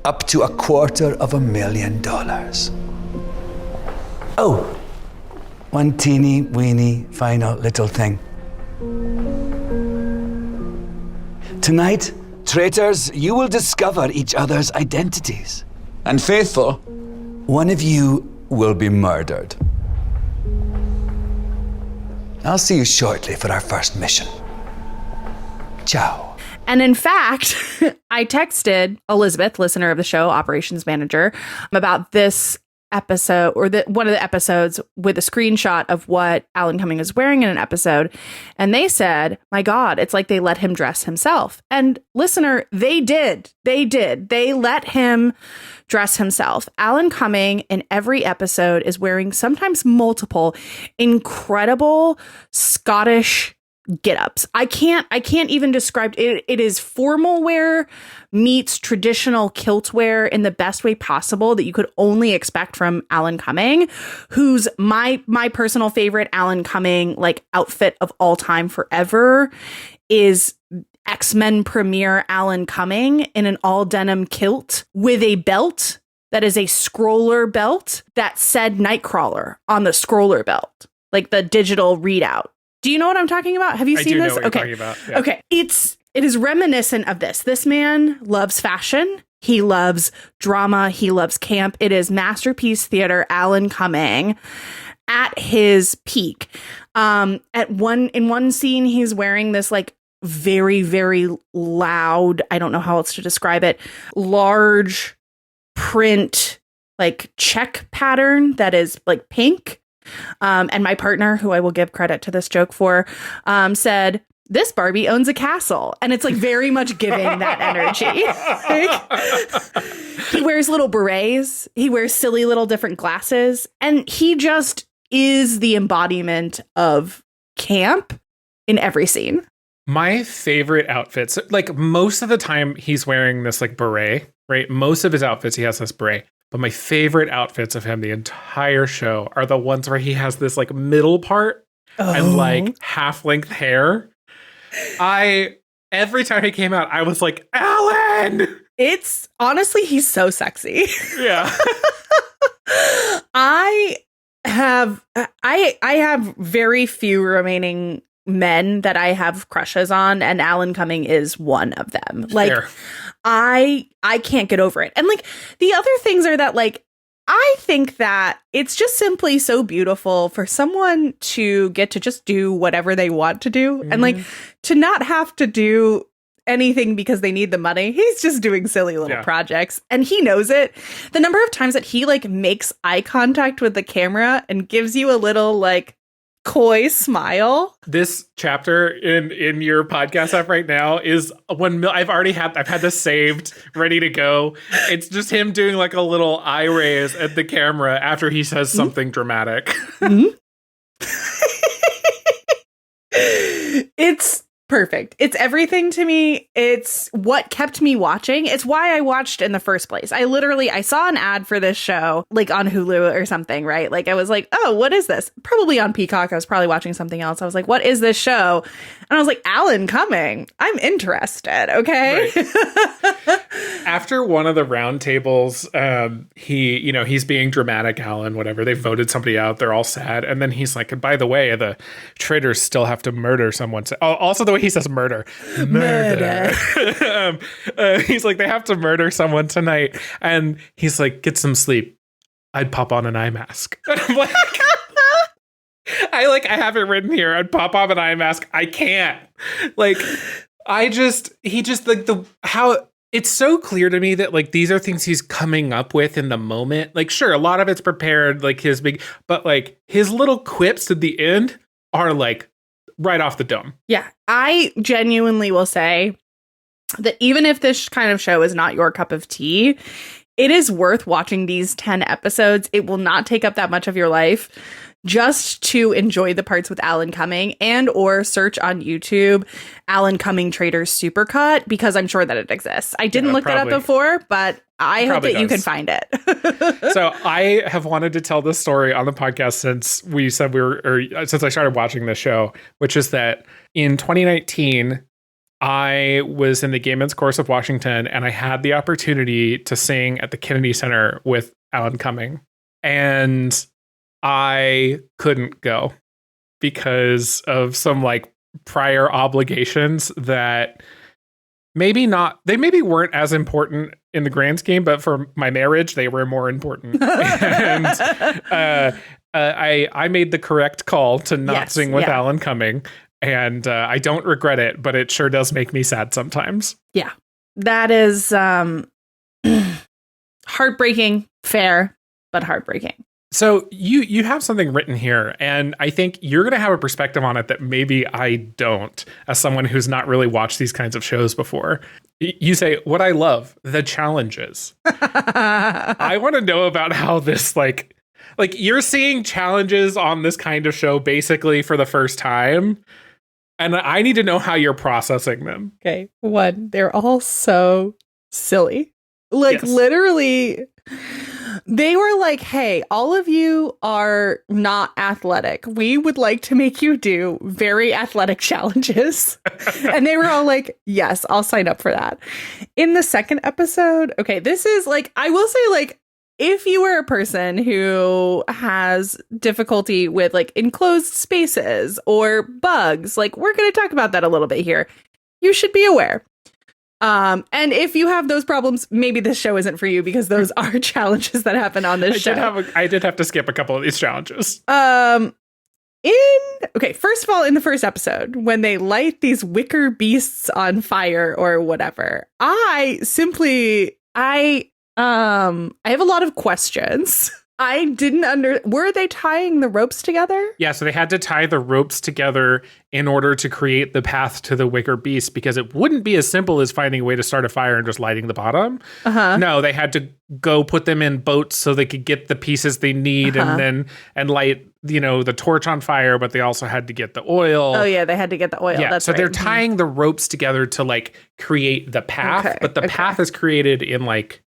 Up to $250,000. Oh, one teeny weeny final little thing. Tonight, traitors, you will discover each other's identities. And Faithful, one of you will be murdered. I'll see you shortly for our first mission. Ciao. And in fact, I texted Elizabeth, listener of the show, operations manager, about this episode, or one of the episodes, with a screenshot of what Alan Cumming is wearing in an episode. And they said, my God, it's like they let him dress himself. And listener, they did. They let him dress himself. Alan Cumming in every episode is wearing sometimes multiple incredible Scottish get-ups. I can't even describe it. It is formal wear meets traditional kilt wear in the best way possible that you could only expect from Alan Cumming, who's my personal favorite Alan Cumming like outfit of all time forever is X-Men premier Alan Cumming in an all denim kilt with a belt that is a scroller belt that said Nightcrawler on the scroller belt, like the digital readout. Do you know what I'm talking about? Have you seen this? I do know what you're talking about. Yeah. Okay. It is reminiscent of this. This man loves fashion. He loves drama. He loves camp. It is masterpiece theater Alan Cumming at his peak. In one scene, he's wearing this like very, very loud, I don't know how else to describe it, large print like check pattern that is like pink. And my partner, who I will give credit to this joke for, said, this Barbie owns a castle. And it's like very much giving that energy. He wears little berets. He wears silly little different glasses. And he just is the embodiment of camp in every scene. My favorite outfits, like most of the time he's wearing this like beret, right? Most of his outfits, he has this beret. But my favorite outfits of him the entire show are the ones where he has this like middle part and like half-length hair. Every time he came out, I was like, Alan! It's honestly, he's so sexy. Yeah. I have very few remaining men that I have crushes on, and Alan Cumming is one of them. Like, fair. I can't get over it. And like the other things are that like I think that it's just simply so beautiful for someone to get to just do whatever they want to do and like to not have to do anything because they need the money. He's just doing silly little projects and he knows it. The number of times that he like makes eye contact with the camera and gives you a little like coy smile. This chapter in your podcast app right now is when I've had this saved, ready to go. It's just him doing like a little eye raise at the camera after he says something dramatic. It's perfect. It's everything to me. It's what kept me watching. It's why I watched in the first place. I saw an ad for this show, like on Hulu or something, right? Like I was like, oh, what is this? Probably on Peacock. I was probably watching something else. I was like, what is this show? And I was like, Alan Cumming. I'm interested. Okay. Right. After one of the roundtables, he's being dramatic, Alan, whatever. They voted somebody out. They're all sad. And then he's like, by the way, the traitors still have to murder someone. Also, the way he says murder. He's like, they have to murder someone tonight. And he's like, get some sleep. I'd pop on an eye mask. And I'm like, I have it written here. I'd pop on an eye mask. I can't. It's so clear to me that like these are things he's coming up with in the moment. Like, sure, a lot of it's prepared, like but like his little quips at the end are like right off the dome. Yeah, I genuinely will say that even if this kind of show is not your cup of tea, it is worth watching these 10 episodes. It will not take up that much of your life just to enjoy the parts with Alan Cumming and or search on YouTube Alan Cumming Traitors Supercut because I'm sure that it exists. I didn't look that up before, but I hope that you can find it. So I have wanted to tell this story on the podcast since since I started watching this show, which is that in 2019, I was in the Gay Men's Chorus of Washington and I had the opportunity to sing at the Kennedy Center with Alan Cumming. And I couldn't go because of some like prior obligations that maybe weren't as important in the grand scheme, but for my marriage, they were more important. And I made the correct call to not sing with Alan Cumming. And I don't regret it, but it sure does make me sad sometimes. Yeah, that is heartbreaking, fair, but heartbreaking. So you have something written here, and I think you're going to have a perspective on it that maybe I don't, as someone who's not really watched these kinds of shows before. You say, what I love, the challenges. I want to know about how this, like you're seeing challenges on this kind of show basically for the first time, and I need to know how you're processing them. Okay, one, they're all so silly. Like, literally... They were like, hey, all of you are not athletic. We would like to make you do very athletic challenges. And they were all like, yes, I'll sign up for that. In the second episode, okay, this is like, I will say, like, if you are a person who has difficulty with like enclosed spaces or bugs, like we're going to talk about that a little bit here. You should be aware. And if you have those problems, maybe this show isn't for you because those are challenges that happen on this show. I did have to skip a couple of these challenges. First of all, in the first episode, when they light these wicker beasts on fire or whatever, I have a lot of questions. I didn't were they tying the ropes together? Yeah, so they had to tie the ropes together in order to create the path to the wicker beast because it wouldn't be as simple as finding a way to start a fire and just lighting the bottom. No, they had to go put them in boats so they could get the pieces they need and light, the torch on fire, but they also had to get the oil. Oh yeah, they had to get the oil. Yeah, that's so right. They're tying the ropes together to like create the path, but the path is created in like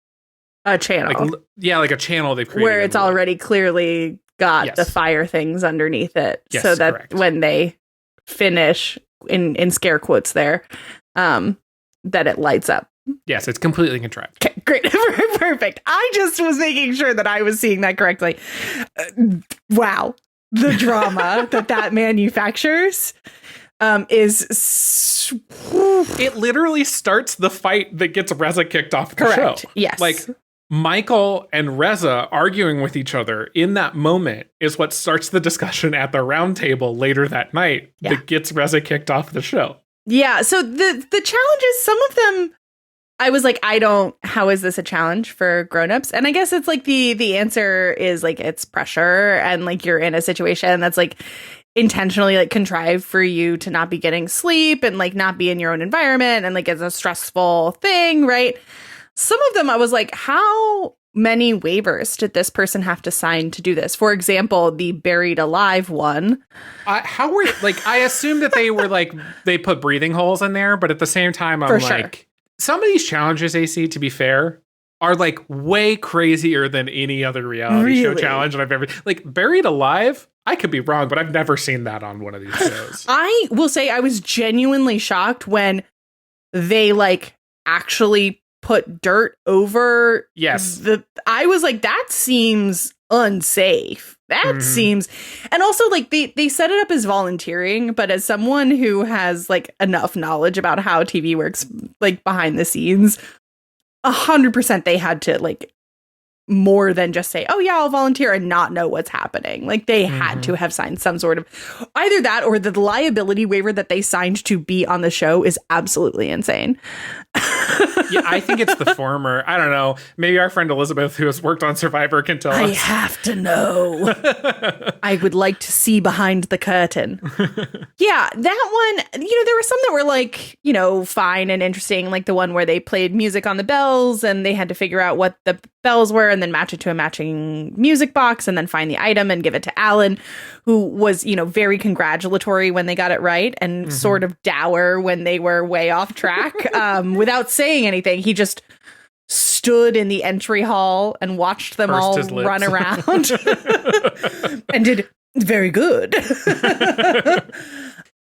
a channel. Like a channel they've created. Where it's already clearly got the fire things underneath it. Yes, so that correct. When they finish, in scare quotes there, that it lights up. Yes, it's completely contrived. Okay, great. Perfect. I just was making sure that I was seeing that correctly. Wow. The drama that manufactures is... It literally starts the fight that gets Reza kicked off the show. Yes. Like, Michael and Reza arguing with each other in that moment is what starts the discussion at the round table later that night that gets Reza kicked off the show. Yeah. So the challenges, some of them, I was like, how is this a challenge for grownups? And I guess it's like the answer is like, it's pressure and like you're in a situation that's like intentionally like contrived for you to not be getting sleep and like not be in your own environment. And like, it's a stressful thing, right? Some of them I was like, how many waivers did this person have to sign to do this? For example, the buried alive one. How were, like, I assume that they were like, they put breathing holes in there, but at the same time, I'm like, some of these challenges, AC, to be fair, are like way crazier than any other reality show challenge that I've ever, like, buried alive. I could be wrong, but I've never seen that on one of these shows. I will say I was genuinely shocked when they like actually put dirt over. Yes. I was like, that seems unsafe. That seems, and also like they set it up as volunteering, but as someone who has like enough knowledge about how TV works, like behind the scenes, 100% they had to like more than just say, oh yeah, I'll volunteer and not know what's happening. Like they had to have signed some sort of either that or the liability waiver that they signed to be on the show is absolutely insane. Yeah, I think it's the former. I don't know. Maybe our friend Elizabeth, who has worked on Survivor, can tell us. I have to know. I would like to see behind the curtain. Yeah, that one, there were some that were like, fine and interesting. Like the one where they played music on the bells and they had to figure out what the bells were and then match it to a matching music box and then find the item and give it to Alan, who was, very congratulatory when they got it right and sort of dour when they were way off track. Without saying anything, he just stood in the entry hall and watched them all run around and did very good.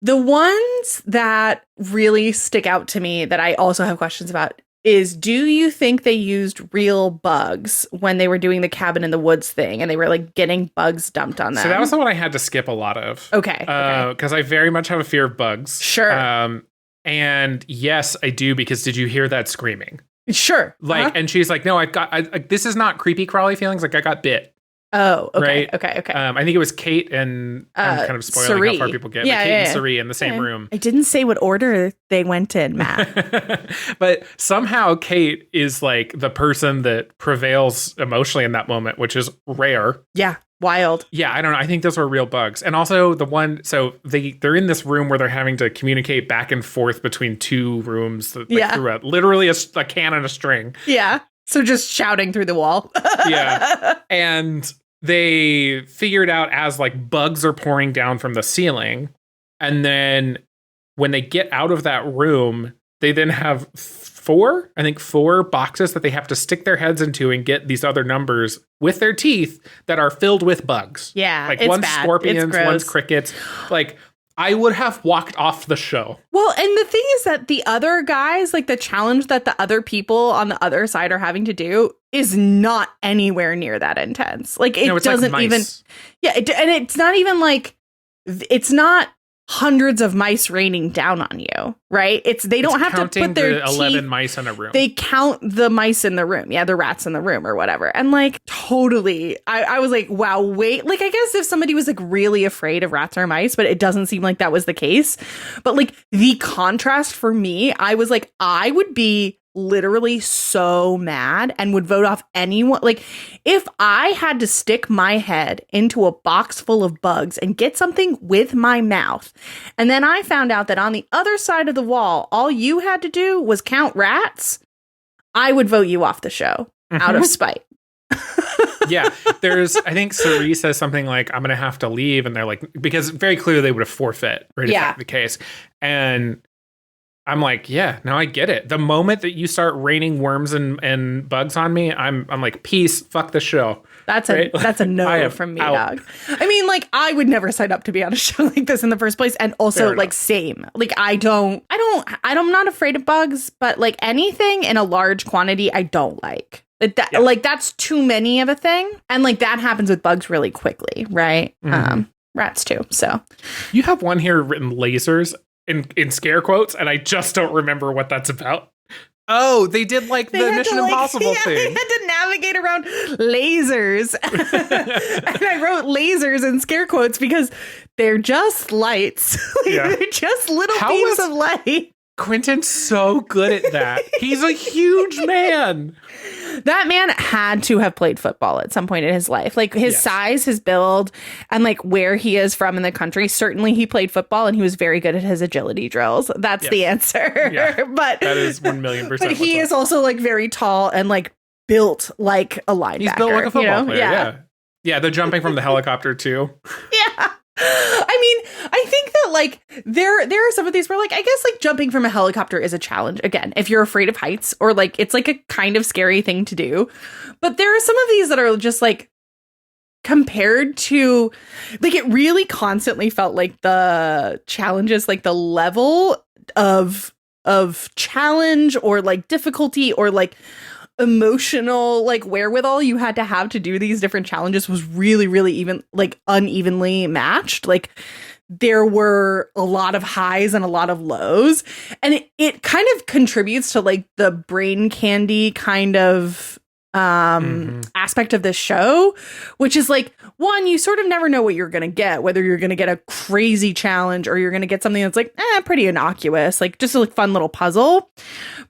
The ones that really stick out to me that I also have questions about is, do you think they used real bugs when they were doing the cabin in the woods thing and they were like getting bugs dumped on them? So that was the one I had to skip a lot of. Okay. Because I very much have a fear of bugs. Sure. And yes, I do, because did you hear that screaming? Sure. Like, and she's like, no, this is not creepy crawly feelings. Like I got bit. Oh, okay. Right? Okay. I think it was Kate and I'm kind of spoiling Cirie. how far people get. Yeah, Kate and Cirie in the same room. I didn't say what order they went in, Matt. But somehow Kate is like the person that prevails emotionally in that moment, which is rare. Yeah. Wild. Yeah, I don't know. I think those were real bugs. And also the one, so they're in this room where they're having to communicate back and forth between two rooms through literally a can and a string. Yeah. So just shouting through the wall. Yeah. And they figured out as like bugs are pouring down from the ceiling. And then when they get out of that room, they then have four boxes that they have to stick their heads into and get these other numbers with their teeth that are filled with bugs. Yeah. Like it's one's bad. scorpions, one's crickets. Like, I would have walked off the show. Well, and the thing is that the other guys, like the challenge that the other people on the other side are having to do is not anywhere near that intense. Like it doesn't like even. Yeah. And it's not even like, it's not hundreds of mice raining down on you, right? They don't have to put their 11 mice in a room. They count the mice in the room. Yeah, the rats in the room or whatever. And like totally, I was like, wow, wait. Like I guess if somebody was like really afraid of rats or mice, but it doesn't seem like that was the case. But like the contrast for me, I was like, I would be literally so mad and would vote off anyone. Like if I had to stick my head into a box full of bugs and get something with my mouth, and then I found out that on the other side of the wall, all you had to do was count rats, I would vote you off the show out of spite. Yeah, I think Cirie says something like, I'm going to have to leave. And they're like, because very clearly they would have forfeit, right? Yeah. If that's the case. And I'm like, yeah, now I get it. The moment that you start raining worms and bugs on me, I'm like, peace, fuck the show. That's a no from me, dog. I mean, like, I would never sign up to be on a show like this in the first place. And also, like, same. Like, I'm not afraid of bugs, but like anything in a large quantity, I don't like. Like, that's too many of a thing. And like, that happens with bugs really quickly, right? Rats too. So you have one here written lasers in scare quotes, and I just don't remember what that's about. Oh, they did like the Mission Impossible thing. They had to navigate around lasers. And I wrote lasers in scare quotes because they're just lights. They're just little beams of light. Quentin's so good at that. He's a huge man. That man had to have played football at some point in his life. Like his size, his build, and like where he is from in the country. Certainly he played football and he was very good at his agility drills. That's the answer. Yeah. But that is 1,000,000%. But he is also like very tall and like built like a linebacker. He's built like a football player. Yeah, the jumping from the helicopter too. Yeah. I mean, I think that like there are some of these where like I guess like jumping from a helicopter is a challenge again if you're afraid of heights or like it's like a kind of scary thing to do. But there are some of these that are just like compared to like it really constantly felt like the challenges, like the level of challenge or like difficulty or like emotional like wherewithal you had to have to do these different challenges was really, really even like unevenly matched. Like there were a lot of highs and a lot of lows, and it kind of contributes to like the brain candy kind of aspect of this show, which is like, one, you sort of never know what you're gonna get, whether you're gonna get a crazy challenge or you're gonna get something that's like pretty innocuous, like just a like, fun little puzzle.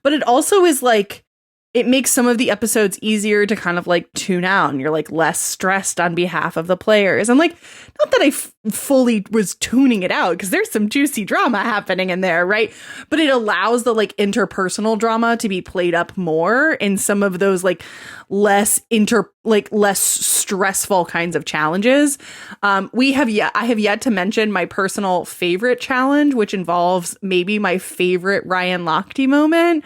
But it also is like it makes some of the episodes easier to kind of like tune out, and you're like less stressed on behalf of the players. And like, not that I fully was tuning it out because there's some juicy drama happening in there, right? But it allows the like interpersonal drama to be played up more in some of those like less stressful kinds of challenges. I have yet to mention my personal favorite challenge, which involves maybe my favorite Ryan Lochte moment,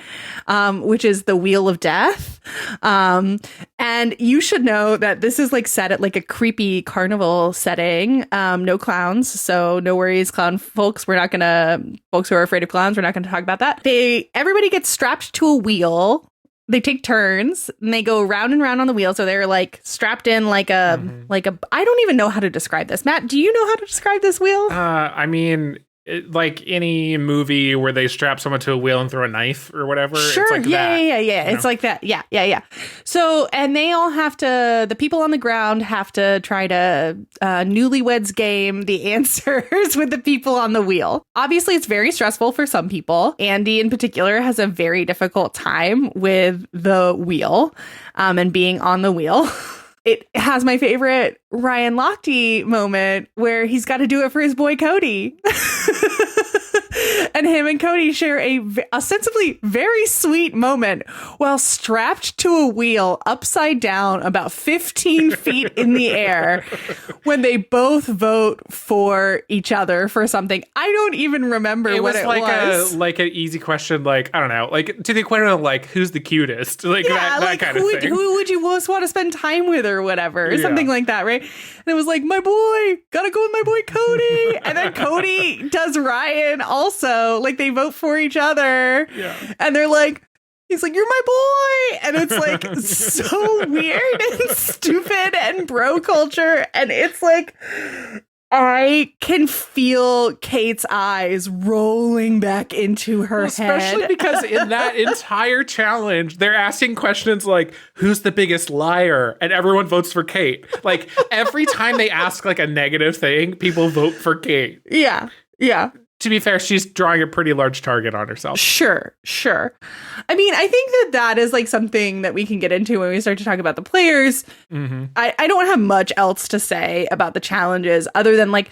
which is the Wheel of Death. And you should know that this is like set at like a creepy carnival setting. No clowns, so no worries, clown folks. Folks who are afraid of clowns, we're not gonna talk about that. Everybody gets strapped to a wheel. They take turns and they go round and round on the wheel. So they're like strapped in like a I don't even know how to describe this. Matt, do you know how to describe this wheel? I mean, like any movie where they strap someone to a wheel and throw a knife or whatever. Sure. It's like yeah. It's like that. Yeah. So, and they all the people on the ground have to try to newlyweds game the answers with the people on the wheel. Obviously, it's very stressful for some people. Andy in particular has a very difficult time with the wheel and being on the wheel. It has my favorite Ryan Lochte moment where he's got to do it for his boy Cody. And him and Cody share a ostensibly very sweet moment while strapped to a wheel upside down about 15 feet in the air when they both vote for each other for something. I don't even remember what it was. Like an easy question, like, I don't know, like to the equation of like, who's the cutest? Like that kind of thing. Who would you most want to spend time with or whatever? Or something like that, right? And it was like, my boy, gotta go with my boy Cody. And then Cody does Ryan also. Like they vote for each other. Yeah. And they're like, he's like, you're my boy. And it's like so weird and stupid and bro culture. And it's like, I can feel Kate's eyes rolling back into her head. Especially because in that entire challenge, they're asking questions like, who's the biggest liar? And everyone votes for Kate. Like every time they ask like a negative thing, people vote for Kate. Yeah. To be fair, she's drawing a pretty large target on herself. Sure. I mean, I think that is like something that we can get into when we start to talk about the players. Mm-hmm. I don't have much else to say about the challenges other than like,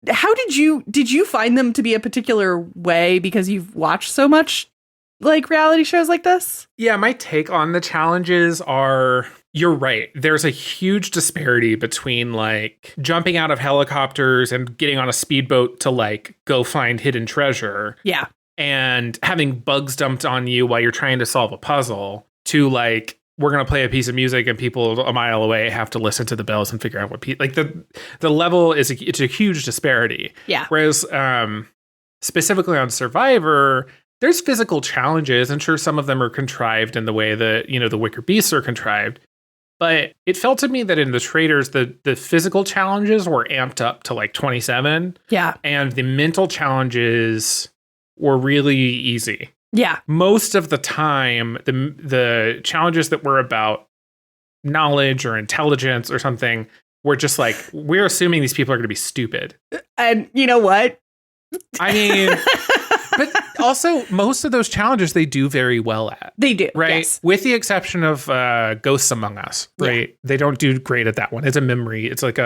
how did you find them to be a particular way because you've watched so much like reality shows like this? Yeah, my take on the challenges are, you're right. There's a huge disparity between like jumping out of helicopters and getting on a speedboat to like go find hidden treasure. Yeah. And having bugs dumped on you while you're trying to solve a puzzle to like, we're going to play a piece of music and people a mile away have to listen to the bells and figure out what like the level is it's a huge disparity. Yeah. Whereas specifically on Survivor, there's physical challenges, and sure, some of them are contrived in the way that, you know, the Wicker Beasts are contrived. But it felt to me that in The Traitors, the physical challenges were amped up to like 27. Yeah. And the mental challenges were really easy. Yeah. Most of the time, the challenges that were about knowledge or intelligence or something, we're just like, we're assuming these people are going to be stupid. And you know what? I mean, but also most of those challenges they do very well at. They do, right? Yes. With the exception of Ghosts Among Us, right? Yeah. They don't do great at that one. It's a memory. It's like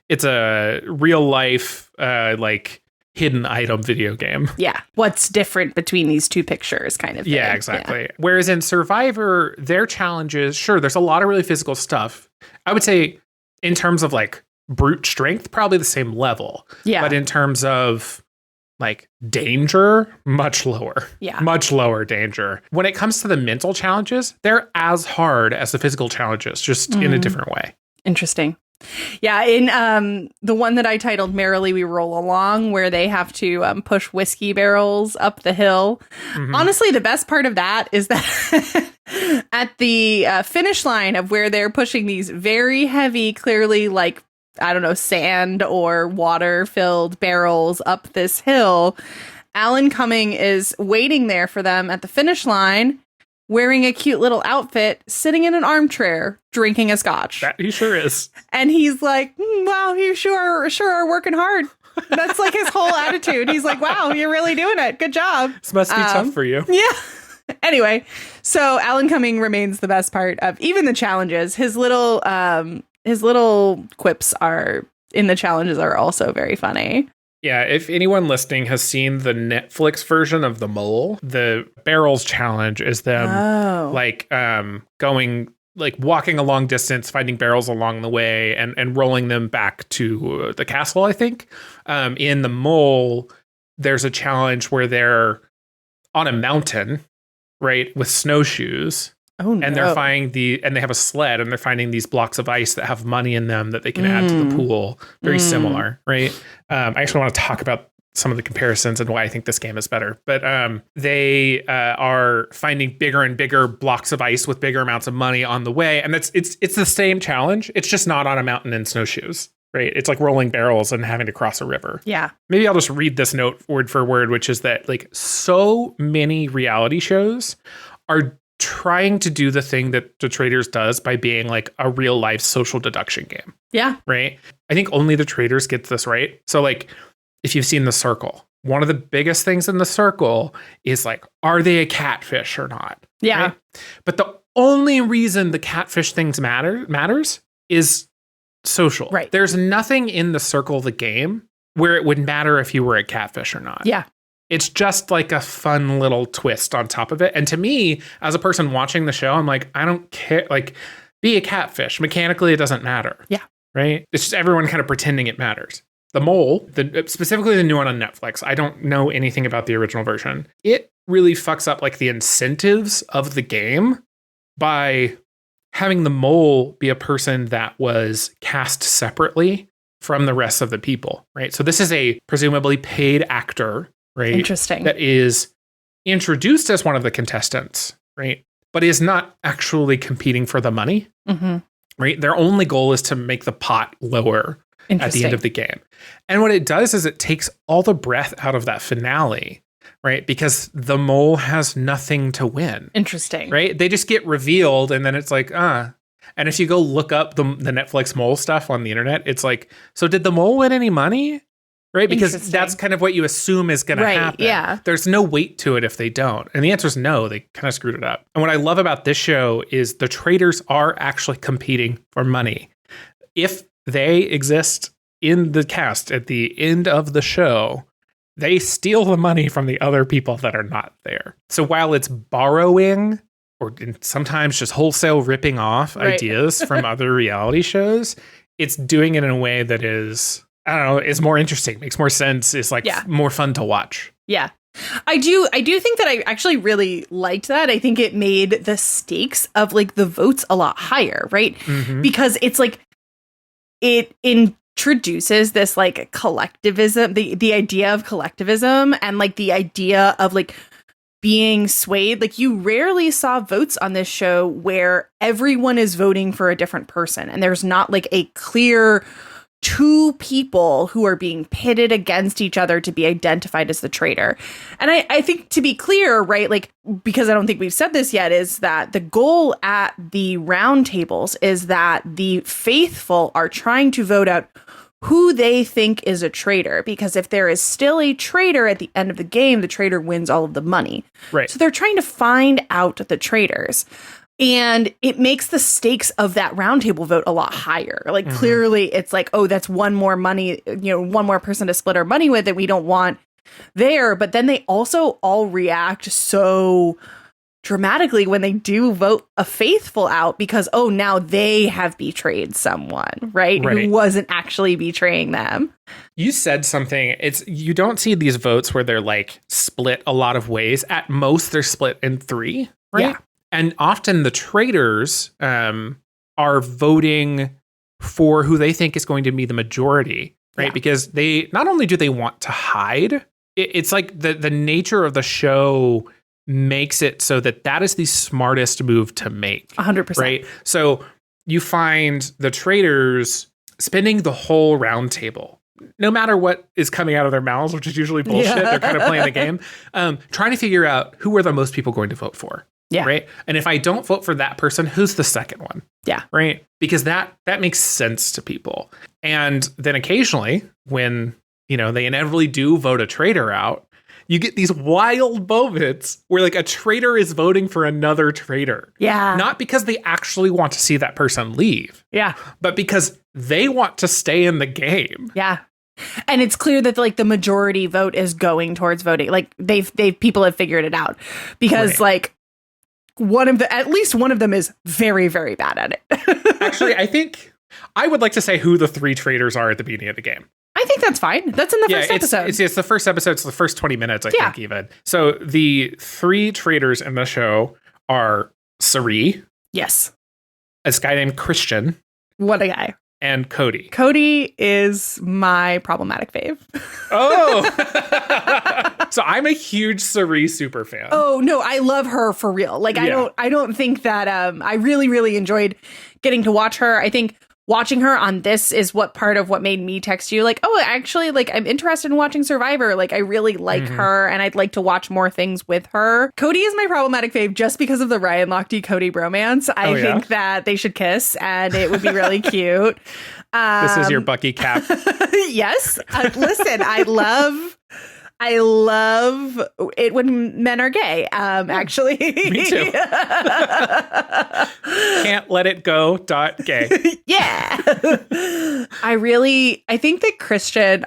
it's a real life like hidden item video game. Yeah. What's different between these two pictures kind of thing. Yeah, exactly. Yeah. Whereas in Survivor, their challenges, sure, there's a lot of really physical stuff. I would say in terms of like brute strength, probably the same level. Yeah. But in terms of like danger, much lower. Yeah. Much lower danger. When it comes to the mental challenges, they're as hard as the physical challenges, just in a different way. Interesting. Yeah, in the one that I titled Merrily We Roll Along, where they have to push whiskey barrels up the hill. Mm-hmm. Honestly, the best part of that is that at the finish line of where they're pushing these very heavy, clearly like, I don't know, sand or water filled barrels up this hill, Alan Cumming is waiting there for them at the finish line, wearing a cute little outfit, sitting in an armchair, drinking a scotch. That he sure is. And he's like, wow, you sure are working hard. That's like his whole attitude. He's like, wow, you're really doing it. Good job. This must be tough for you. Yeah. Anyway, so Alan Cumming remains the best part of even the challenges. His little quips in the challenges are also very funny. Yeah, if anyone listening has seen the Netflix version of The Mole, the barrels challenge is them going, like walking a long distance, finding barrels along the way and rolling them back to the castle, I think. In The Mole, there's a challenge where they're on a mountain, right, with snowshoes. Oh, no. And they have a sled and they're finding these blocks of ice that have money in them that they can add to the pool. Very similar, right? I actually want to talk about some of the comparisons and why I think this game is better. But they are finding bigger and bigger blocks of ice with bigger amounts of money on the way. And it's the same challenge. It's just not on a mountain in snowshoes, right? It's like rolling barrels and having to cross a river. Yeah. Maybe I'll just read this note word for word, which is that like so many reality shows are trying to do the thing that The Traitors does by being like a real life social deduction game. Yeah. Right. I think only The Traitors gets this right. So like if you've seen The Circle, one of the biggest things in The Circle is like, are they a catfish or not? Yeah. Right? But the only reason the catfish things matters is social. Right. There's nothing in The Circle, the game, where it would matter if you were a catfish or not. Yeah. It's just like a fun little twist on top of it. And to me, as a person watching the show, I'm like, I don't care. Like, be a catfish. Mechanically, it doesn't matter. Yeah. Right? It's just everyone kind of pretending it matters. The Mole, specifically the new one on Netflix, I don't know anything about the original version. It really fucks up like the incentives of the game by having the mole be a person that was cast separately from the rest of the people. Right? So this is a presumably paid actor. Right. Interesting. That is introduced as one of the contestants, right? But is not actually competing for the money, right? Their only goal is to make the pot lower at the end of the game. And what it does is it takes all the breath out of that finale, right? Because the mole has nothing to win. Interesting. Right? They just get revealed and then it's like, And if you go look up the Netflix mole stuff on the internet, it's like, so did the mole win any money? Right? Because that's kind of what you assume is going to happen. Yeah. There's no weight to it if they don't. And the answer is no. They kind of screwed it up. And what I love about this show is the traitors are actually competing for money. If they exist in the cast at the end of the show, they steal the money from the other people that are not there. So while it's borrowing or sometimes just wholesale ripping off ideas from other reality shows, it's doing it in a way that is, I don't know, is more interesting, makes more sense, is like more fun to watch. Yeah. I do think that I actually really liked that. I think it made the stakes of like the votes a lot higher, right? Mm-hmm. Because it's like it introduces this like collectivism, the idea of collectivism and like the idea of like being swayed. Like you rarely saw votes on this show where everyone is voting for a different person and there's not like a clear two people who are being pitted against each other to be identified as the traitor. And I think, to be clear, right, like, because I don't think we've said this yet, is that the goal at the round tables is that the faithful are trying to vote out who they think is a traitor, because if there is still a traitor at the end of the game, the traitor wins all of the money. Right. So they're trying to find out the traitors. And it makes the stakes of that roundtable vote a lot higher. Like, clearly it's like, oh, that's one more money, one more person to split our money with that we don't want there. But then they also all react so dramatically when they do vote a faithful out, because, oh, now they have betrayed someone, right? Who wasn't actually betraying them. You said something. You don't see these votes where they're like split a lot of ways. At most, they're split in 3, right? Yeah. And often the traitors are voting for who they think is going to be the majority, right? Yeah. Because they not only do they want to hide, it's like the nature of the show makes it so that is the smartest move to make. 100%. Right? So you find the traitors spending the whole round table, no matter what is coming out of their mouths, which is usually bullshit. They're kind of playing the game, trying to figure out who are the most people going to vote for. Yeah. Right. And if I don't vote for that person, who's the second one? Yeah. Right. Because that makes sense to people. And then occasionally when, they inevitably do vote a traitor out, you get these wild moments where like a traitor is voting for another traitor. Yeah. Not because they actually want to see that person leave. Yeah. But because they want to stay in the game. Yeah. And it's clear that like the majority vote is going towards voting. Like people have figured it out, because like at least one of them is very, very bad at it. Actually, I think I would like to say who the 3 traitors are at the beginning of the game. I think that's fine. That's in the first episode. It's the first episode. It's the first 20 minutes, I think, even. So the 3 traitors in the show are Cirie. Yes. This guy named Christian. What a guy. And Cody. Cody is my problematic fave. Oh! So I'm a huge Cirie super fan. Oh, no, I love her for real. Like, I don't think that I really, really enjoyed getting to watch her. I think watching her on this is part of what made me text you, like, oh, actually, like, I'm interested in watching Survivor. Like, I really like her, and I'd like to watch more things with her. Cody is my problematic fave just because of the Ryan Lochte Cody bromance. I think that they should kiss, and it would be really cute. This is your Bucky cap. Yes. Listen, I love it when men are gay, actually. Me too. Can't let it go. .gay. Yeah. I think that Christian,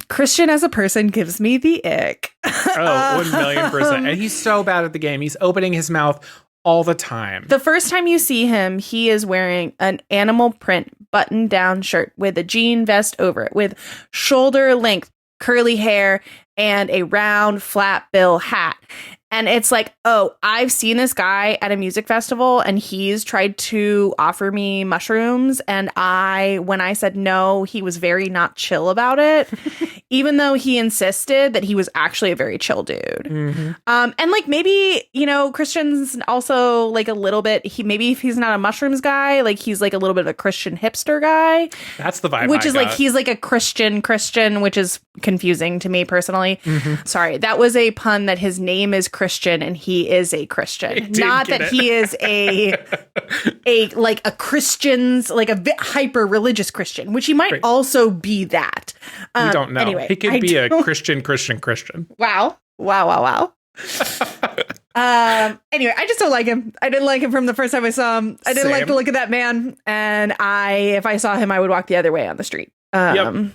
Christian as a person gives me the ick. Oh, 1,000,000%. And he's so bad at the game. He's opening his mouth all the time. The first time you see him, he is wearing an animal print button-down shirt with a jean vest over it, with shoulder-length curly hair and a round flat bill hat. And it's like, oh, I've seen this guy at a music festival, and he's tried to offer me mushrooms. And when I said no, he was very not chill about it, even though he insisted that he was actually a very chill dude. And like, maybe, Christian's also like a little bit, maybe if he's not a mushrooms guy, like he's like a little bit of a Christian hipster guy. That's the vibe. Which is like, he's like a Christian, which is confusing to me personally. Sorry, that was a pun that his name is Christian and he is a Christian. Not that he is a Christian's, like a hyper religious Christian, which he might also be that. We don't know. Anyway, he could be a Christian. Wow. Anyway, I just don't like him. I didn't like him from the first time I saw him. I didn't like the look of that man. And if I saw him, I would walk the other way on the street. Yep.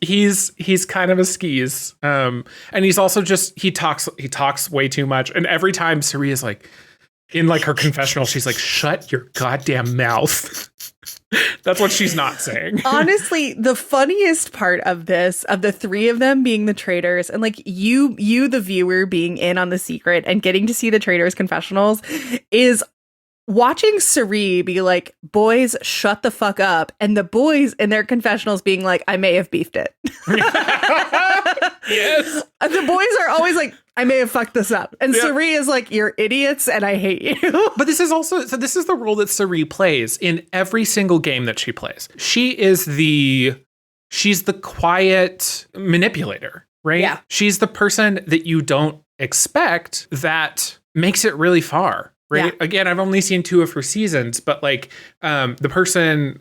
He's kind of a skis. And he's also he talks way too much. And every time Cirie is like in like her confessional, she's like, shut your goddamn mouth. That's what she's not saying. Honestly, the funniest part of this, of the 3 of them being the traitors, and like you, the viewer, being in on the secret and getting to see the traitors' confessionals, is watching Cirie be like, boys, shut the fuck up. And the boys in their confessionals being like, I may have beefed it. Yes. The boys are always like, I may have fucked this up. And Cirie is like, you're idiots and I hate you. But this is also, so this is the role that Cirie plays in every single game that she plays. She's the quiet manipulator, right? Yeah. She's the person that you don't expect that makes it really far. Right. Yeah. Again, I've only seen 2 of her seasons, but like the person,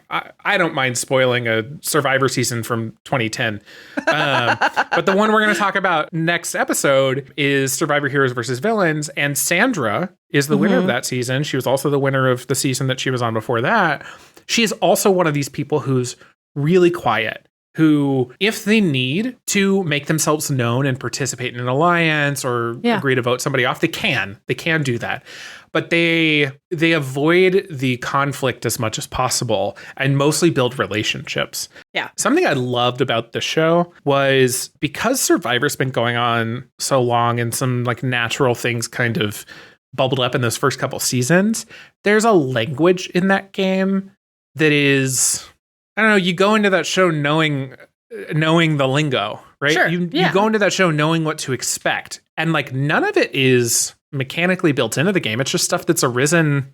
I don't mind spoiling a Survivor season from 2010. But the one we're going to talk about next episode is Survivor Heroes versus Villains. And Sandra is the winner of that season. She was also the winner of the season that she was on before that. She is also one of these people who's really quiet, who, if they need to make themselves known and participate in an alliance or agree to vote somebody off, they can do that. But they avoid the conflict as much as possible and mostly build relationships. Yeah. Something I loved about the show was because Survivor's been going on so long and some like natural things kind of bubbled up in those first couple seasons, there's a language in that game that is, I don't know, you go into that show knowing the lingo, right? Sure. You go into that show knowing what to expect. And like none of it is mechanically built into the game. It's just stuff that's arisen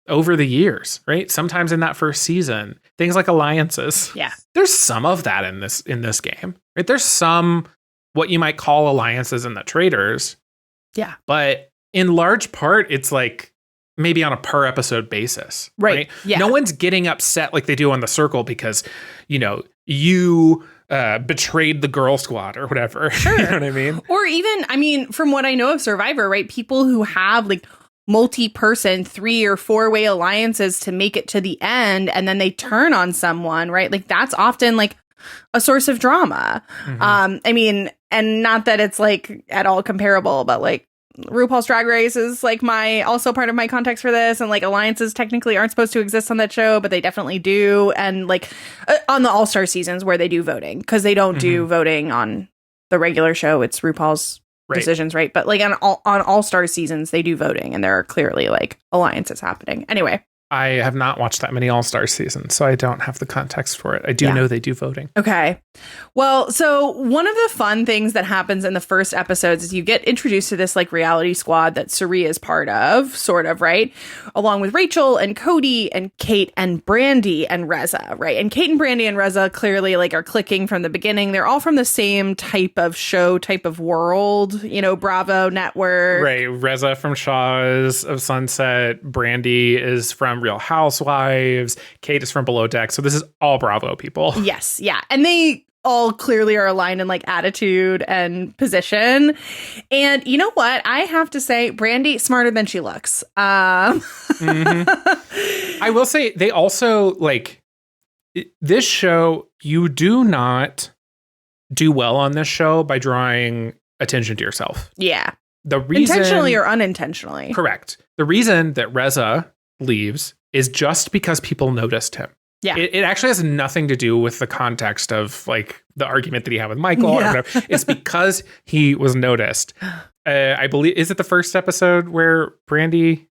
over the years, right? Sometimes in that first season, things like alliances. Yeah. There's some of that in this game, right? There's some what you might call alliances in the Traitors. Yeah. But in large part, it's like maybe on a per episode basis, right? Yeah. No one's getting upset like they do on The Circle because, you betrayed the girl squad or whatever. Sure. You know what I mean? Or even, from what I know of Survivor, right? People who have like multi-person 3 or 4-way alliances to make it to the end and then they turn on someone, right? Like that's often like a source of drama. Mm-hmm. And not that it's like at all comparable, but like RuPaul's Drag Race is like also part of my context for this, and like alliances technically aren't supposed to exist on that show, but they definitely do. And like on the All-Star seasons where they do voting, because they don't do voting on the regular show, it's RuPaul's decisions, right? But like on All-Star seasons they do voting, and there are clearly like alliances happening. Anyway, I have not watched that many All-Star seasons, so I don't have the context for it. I do know they do voting. Okay. Well, so one of the fun things that happens in the first episodes is you get introduced to this like reality squad that Cirie is part of, sort of, right? Along with Rachel and Cody and Kate and Brandy and Reza, right? And Kate and Brandy and Reza clearly like are clicking from the beginning. They're all from the same type of show, type of world, Bravo Network. Right. Reza from Shaw's of Sunset. Brandy is from Real Housewives. Kate is from Below Deck. So this is all Bravo people. Yes. Yeah. And they all clearly are aligned in like attitude and position. And you know what? I have to say, Brandy, smarter than she looks. I will say they also like this show. You do not do well on this show by drawing attention to yourself. Yeah. The reason, intentionally or unintentionally. Correct. The reason that Reza leaves is just because people noticed him. Yeah. It actually has nothing to do with the context of like the argument that he had with Michael or whatever. It's because he was noticed. I believe, is it the first episode where Brandy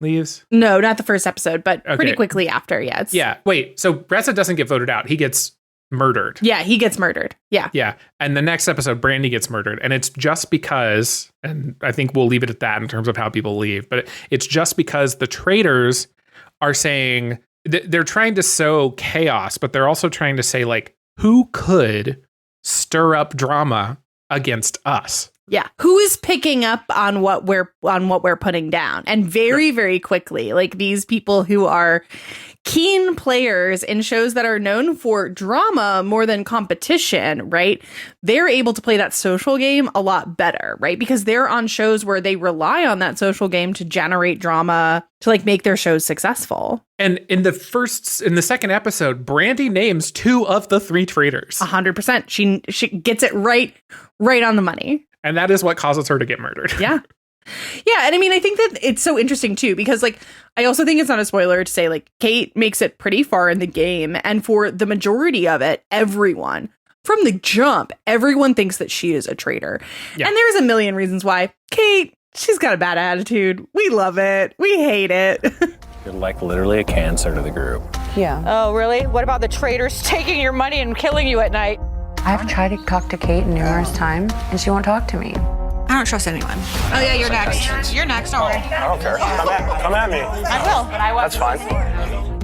leaves? No, not the first episode, but pretty quickly after. Yeah. Yeah. Wait, so Reza doesn't get voted out. He gets murdered. Yeah, he gets murdered. Yeah. Yeah. And the next episode, Brandy gets murdered. And it's just because, and I think we'll leave it at that in terms of how people leave, but it's just because the Traitors are saying, they're trying to sow chaos, but they're also trying to say, like, who could stir up drama against us? Yeah. Who is picking up on what we're putting down? And very, very quickly, like these people who are keen players in shows that are known for drama more than competition, right? They're able to play that social game a lot better, right? Because they're on shows where they rely on that social game to generate drama, to like make their shows successful. And in the second episode, Brandy names 2 of the 3 traitors. 100%. She gets it right on the money. And that is what causes her to get murdered. Yeah. Yeah. And I mean, I think that it's so interesting, too, because like I also think it's not a spoiler to say like Kate makes it pretty far in the game. And for the majority of it, everyone from the jump, everyone thinks that she is a traitor. Yeah. And there's a million reasons why. Kate, She's got a bad attitude. We love it. We hate it. You're like literally a cancer to the group. Yeah. Oh, really? What about the traitors taking your money and killing you at night? I've tried to talk to Kate numerous times, and she won't talk to me. I don't trust anyone. Oh, yeah, you're next. You're next, don't worry. I don't care. Come at me. I will, but I won't. That's fine.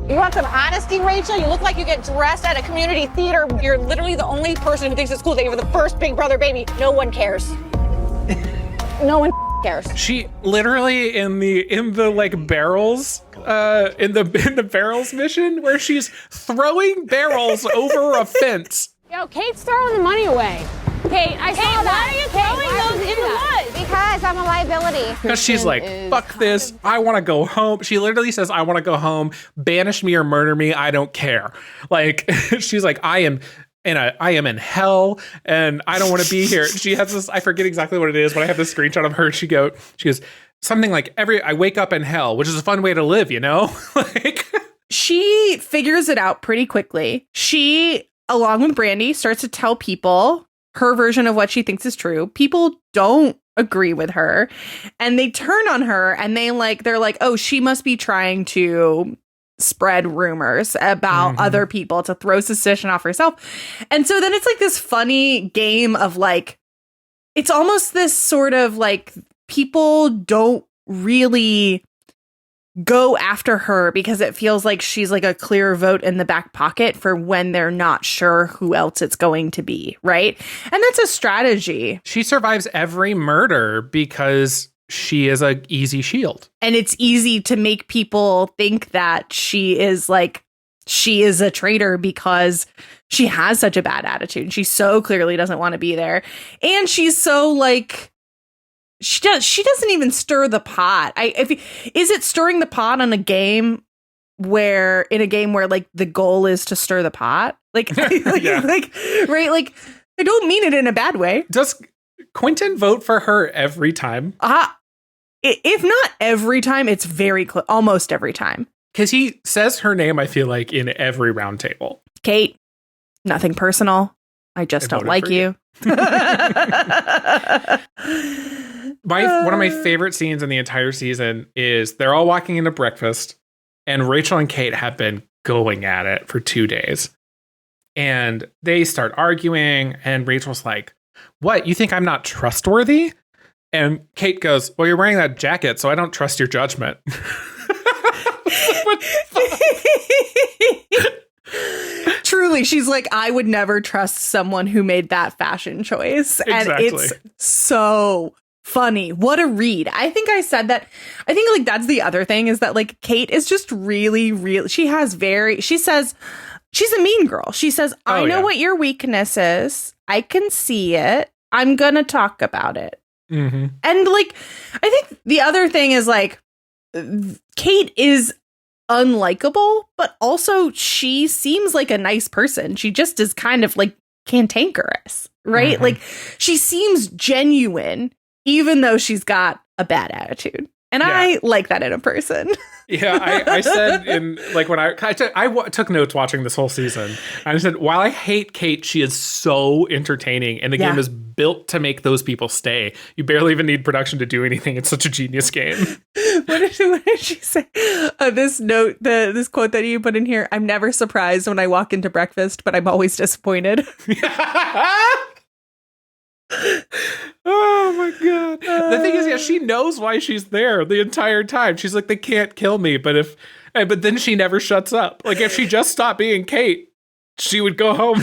You want some honesty, Rachel? You look like you get dressed at a community theater. You're literally the only person who thinks it's cool that you were the first Big Brother baby. No one cares. No one cares. She literally in the like barrels in the barrels mission where she's throwing barrels over a fence. Yo, Kate's throwing the money away. Kate, I saw that. Why are you throwing those in the mud? Because I'm a liability. Because she's like, fuck this. I want to go home. She literally says, I want to go home. Banish me or murder me. I don't care. Like, she's like, I am in hell and I don't want to be here. She has this, I forget exactly what it is, but I have this screenshot of her. She goes something like I wake up in hell, which is a fun way to live, you know? Like, she figures it out pretty quickly. She, along with Brandy, starts to tell people her version of what she thinks is true. People don't agree with her and they turn on her and they're like, oh, she must be trying to spread rumors about other people to throw suspicion off herself. And so then it's like this funny game of like, it's almost this sort of like people don't really go after her because it feels like she's like a clear vote in the back pocket for when they're not sure who else it's going to be, right? And that's a strategy. She survives every murder because she is an easy shield. And it's easy to make people think that she is a traitor because she has such a bad attitude. She so clearly doesn't want to be there. And she's so like, she doesn't even stir the pot. Is it stirring the pot in a game where like the goal is to stir the pot? Like, Yeah. Right? Like, I don't mean it in a bad way. Does Quentin vote for her every time? If not every time, it's very close, almost every time. Because he says her name, I feel like, in every round table. Kate, nothing personal. I just don't like you. One of my favorite scenes in the entire season is they're all walking into breakfast and Rachel and Kate have been going at it for 2 days. And they start arguing and Rachel's like, what, you think I'm not trustworthy? And Kate goes, well, you're wearing that jacket, so I don't trust your judgment. Truly, she's like, I would never trust someone who made that fashion choice. Exactly. And it's so funny. What a read. I think I said that. I think like that's the other thing is that like Kate is just really. She says she's a mean girl. She says, I know what your weakness is. I can see it. I'm going to talk about it. Mm-hmm. And like, I think the other thing is like, Kate is unlikable, but also she seems like a nice person. She just is kind of like cantankerous, right? Mm-hmm. Like she seems genuine, even though she's got a bad attitude. And I like that in a person. Yeah, I said in like when I took notes watching this whole season. I said, while I hate Kate, she is so entertaining, and the game is built to make those people stay. You barely even need production to do anything. It's such a genius game. What did she say? This note, this quote that you put in here: "I'm never surprised when I walk into breakfast, but I'm always disappointed." Oh my god! The thing is, she knows why she's there the entire time. She's like, they can't kill me, but then she never shuts up. Like if she just stopped being Kate, she would go home.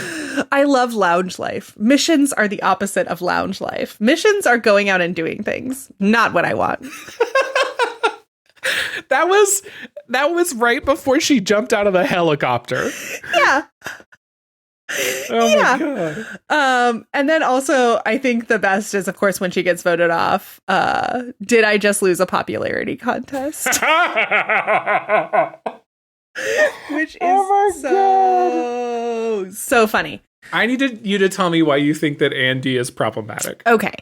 I love lounge life. Missions are the opposite of lounge life. Missions are going out and doing things. Not what I want. That was right before she jumped out of the helicopter. Yeah. Oh my god. And then also I think the best is of course when she gets voted off. Did I just lose a popularity contest? Which is so funny. I needed you to tell me why you think that Andy is problematic. Okay.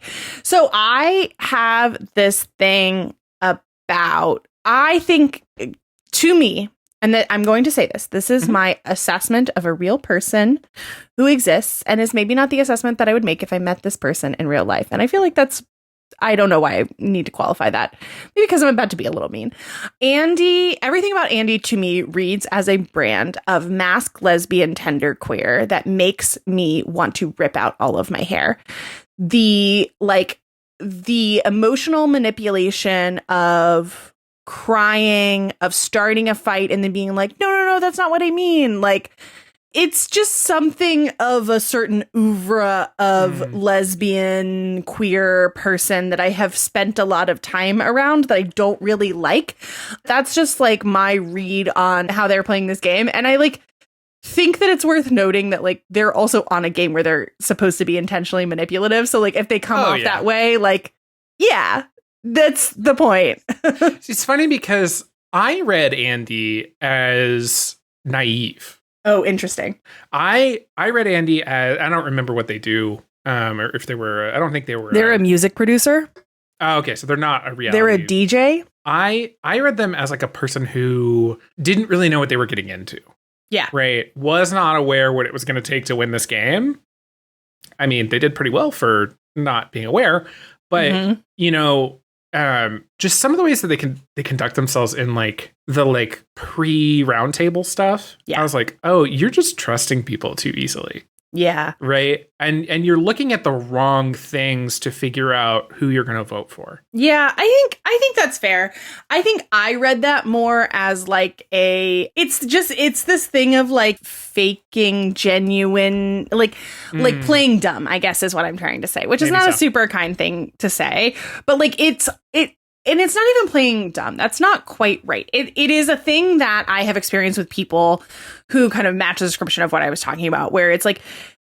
So I have this thing about, I think to me, and that I'm going to say this is my assessment of a real person who exists and is maybe not the assessment that I would make if I met this person in real life. And I feel like that's I don't know why I need to qualify that. Maybe because I'm about to be a little mean. Andy, everything about Andy to me reads as a brand of masked lesbian tender queer that makes me want to rip out all of my hair. The emotional manipulation of crying, of starting a fight and then being like, no, that's not what I mean. Like, it's just something of a certain oeuvre of lesbian queer person that I have spent a lot of time around that I don't really like. That's just like my read on how they're playing this game. And I like think that it's worth noting that like they're also on a game where they're supposed to be intentionally manipulative. So like if they come off that way, like, yeah, that's the point. It's funny because I read Andy as naive. Oh, interesting. I read Andy as, I don't remember what they do, or if they were, I don't think they were. They're a music producer. Oh, okay. So they're not a reality. They're a DJ. I read them as like a person who didn't really know what they were getting into. Yeah. Right. Was not aware what it was going to take to win this game. I mean, they did pretty well for not being aware, but you know, just some of the ways that they conduct themselves in like the like pre-roundtable stuff. Yeah. I was like, oh, you're just trusting people too easily. Yeah. Right. And you're looking at the wrong things to figure out who you're going to vote for. Yeah, I think that's fair. I think I read that more as like it's this thing of like faking genuine, like playing dumb, I guess is what I'm trying to say, which is not a super kind thing to say, but like and it's not even playing dumb. That's not quite right. It is a thing that I have experienced with people who kind of match the description of what I was talking about, where it's like,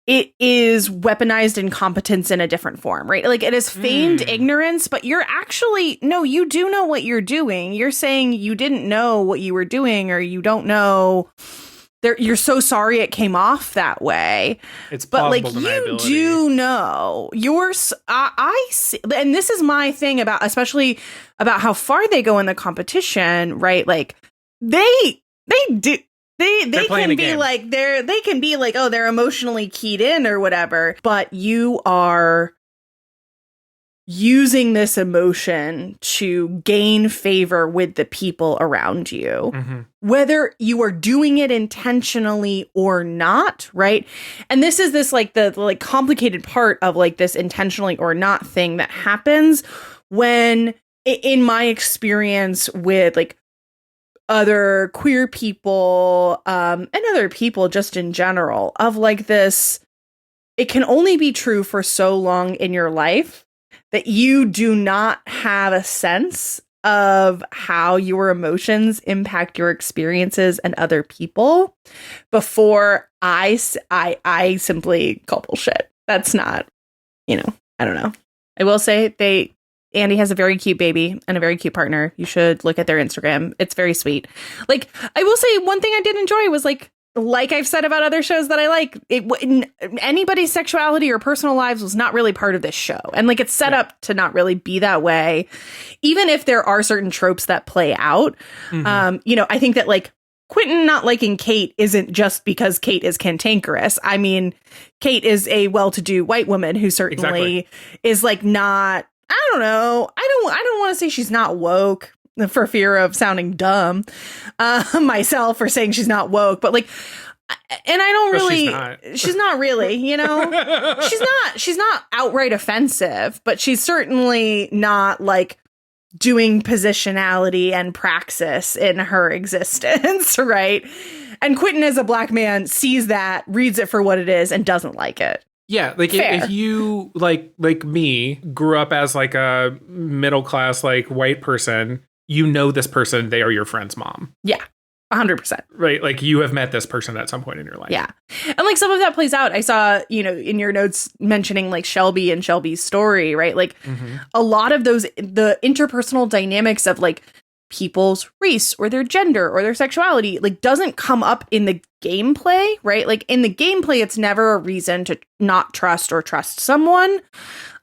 it is weaponized incompetence in a different form, right? Like it is feigned ignorance, but you're actually, no, you do know what you're doing. You're saying you didn't know what you were doing, or you don't know. You're so sorry it came off that way. It's but like you do know I see, and this is my thing about, especially about how far they go in the competition, right? Like they do. They can be like they can be like, oh, they're emotionally keyed in or whatever, but you are using this emotion to gain favor with the people around you, whether you are doing it intentionally or not, right? And this is this like the like complicated part of like this intentionally or not thing that happens when, in my experience with like other queer people and other people just in general, of like this, it can only be true for so long in your life that you do not have a sense of how your emotions impact your experiences and other people before I simply call bullshit. That's not, I don't know. I will say Andy has a very cute baby and a very cute partner. You should look at their Instagram. It's very sweet. Like, I will say one thing I did enjoy was like I've said about other shows that I like, anybody's sexuality or personal lives was not really part of this show. And like, it's set up to not really be that way, even if there are certain tropes that play out. I think that like Quentin not liking Kate isn't just because Kate is cantankerous. I mean, Kate is a well-to-do white woman who certainly is like not, I don't know. I don't want to say she's not woke for fear of sounding dumb myself for saying she's not woke, but like, and I don't really, she's not really, she's not outright offensive, but she's certainly not like doing positionality and praxis in her existence. Right. And Quentin as a black man sees that, reads it for what it is, and doesn't like it. Yeah, like if you like me grew up as like a middle class like white person, this person, they are your friend's mom. Yeah, 100%. Right, like you have met this person at some point in your life. Yeah, and like some of that plays out. I saw, in your notes mentioning like Shelby and Shelby's story, right? Like a lot of the interpersonal dynamics of like people's race or their gender or their sexuality like doesn't come up in the gameplay, right? Like in the gameplay, it's never a reason to not trust or trust someone,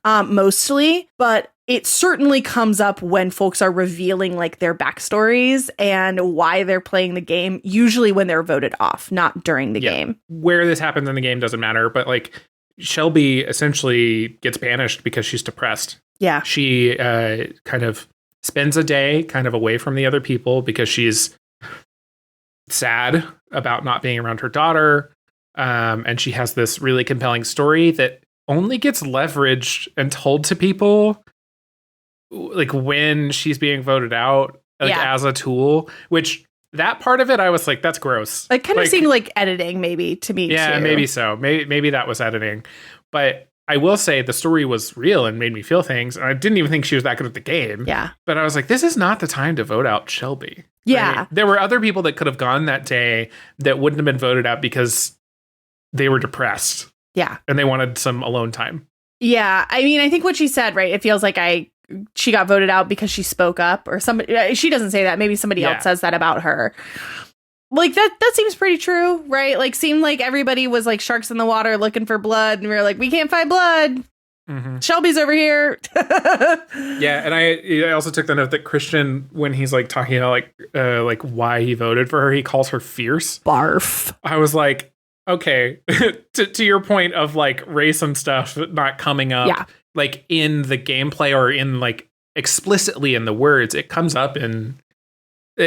mostly, but it certainly comes up when folks are revealing like their backstories and why they're playing the game, usually when they're voted off, not during the game. Where this happens in the game doesn't matter, but like Shelby essentially gets banished because she's depressed. Yeah. She kind of spends a day kind of away from the other people because she's sad about not being around her daughter. And she has this really compelling story that only gets leveraged and told to people like when she's being voted out, like as a tool, which that part of it, I was like, that's gross. It kind of seemed like editing maybe to me yeah, too. maybe so. Maybe that was editing. But I will say the story was real and made me feel things. And I didn't even think she was that good at the game. Yeah. But I was like, this is not the time to vote out Shelby. Yeah. Right? There were other people that could have gone that day that wouldn't have been voted out because they were depressed. Yeah. And they wanted some alone time. Yeah. I mean, I think what she said, right? It feels like she got voted out because she spoke up or somebody. She doesn't say that. Maybe somebody else says that about her. Like that seems pretty true, right? Like seemed like everybody was like sharks in the water looking for blood. And we were like, we can't find blood. Mm-hmm. Shelby's over here. Yeah. And I also took the note that Christian, when he's like talking about like why he voted for her, he calls her fierce. Barf. I was like, okay, to your point of like race and stuff not coming up like in the gameplay or in like explicitly in the words, it comes up in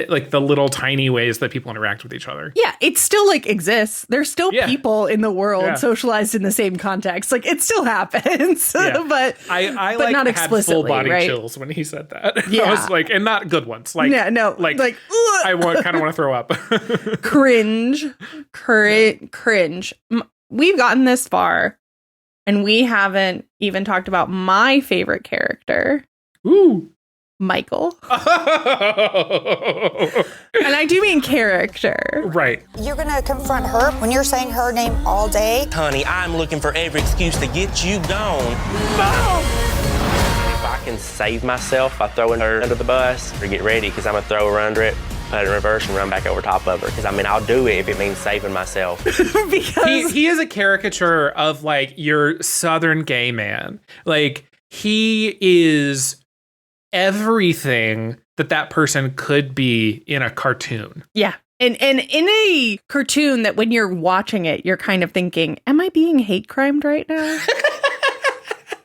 like the little tiny ways that people interact with each other. Yeah, it still like exists. There's still people in the world socialized in the same context. Like it still happens, but I but like not had explicitly, full body right? chills when he said that. Yeah. I was like, and not good ones. Like like I kind of want to throw up. Cringe. We've gotten this far, and we haven't even talked about my favorite character. Ooh. Michael. And I do mean character. Right. You're gonna confront her when you're saying her name all day? Honey, I'm looking for every excuse to get you gone. No! If I can save myself by throwing her under the bus, or get ready, because I'm gonna throw her under it, put it in reverse, and run back over top of her. Because, I mean, I'll do it if it means saving myself. Because he is a caricature of, like, your Southern gay man. Like, he is everything that person could be in a cartoon. Yeah. And in a cartoon that when you're watching it, you're kind of thinking, am I being hate crimed right now?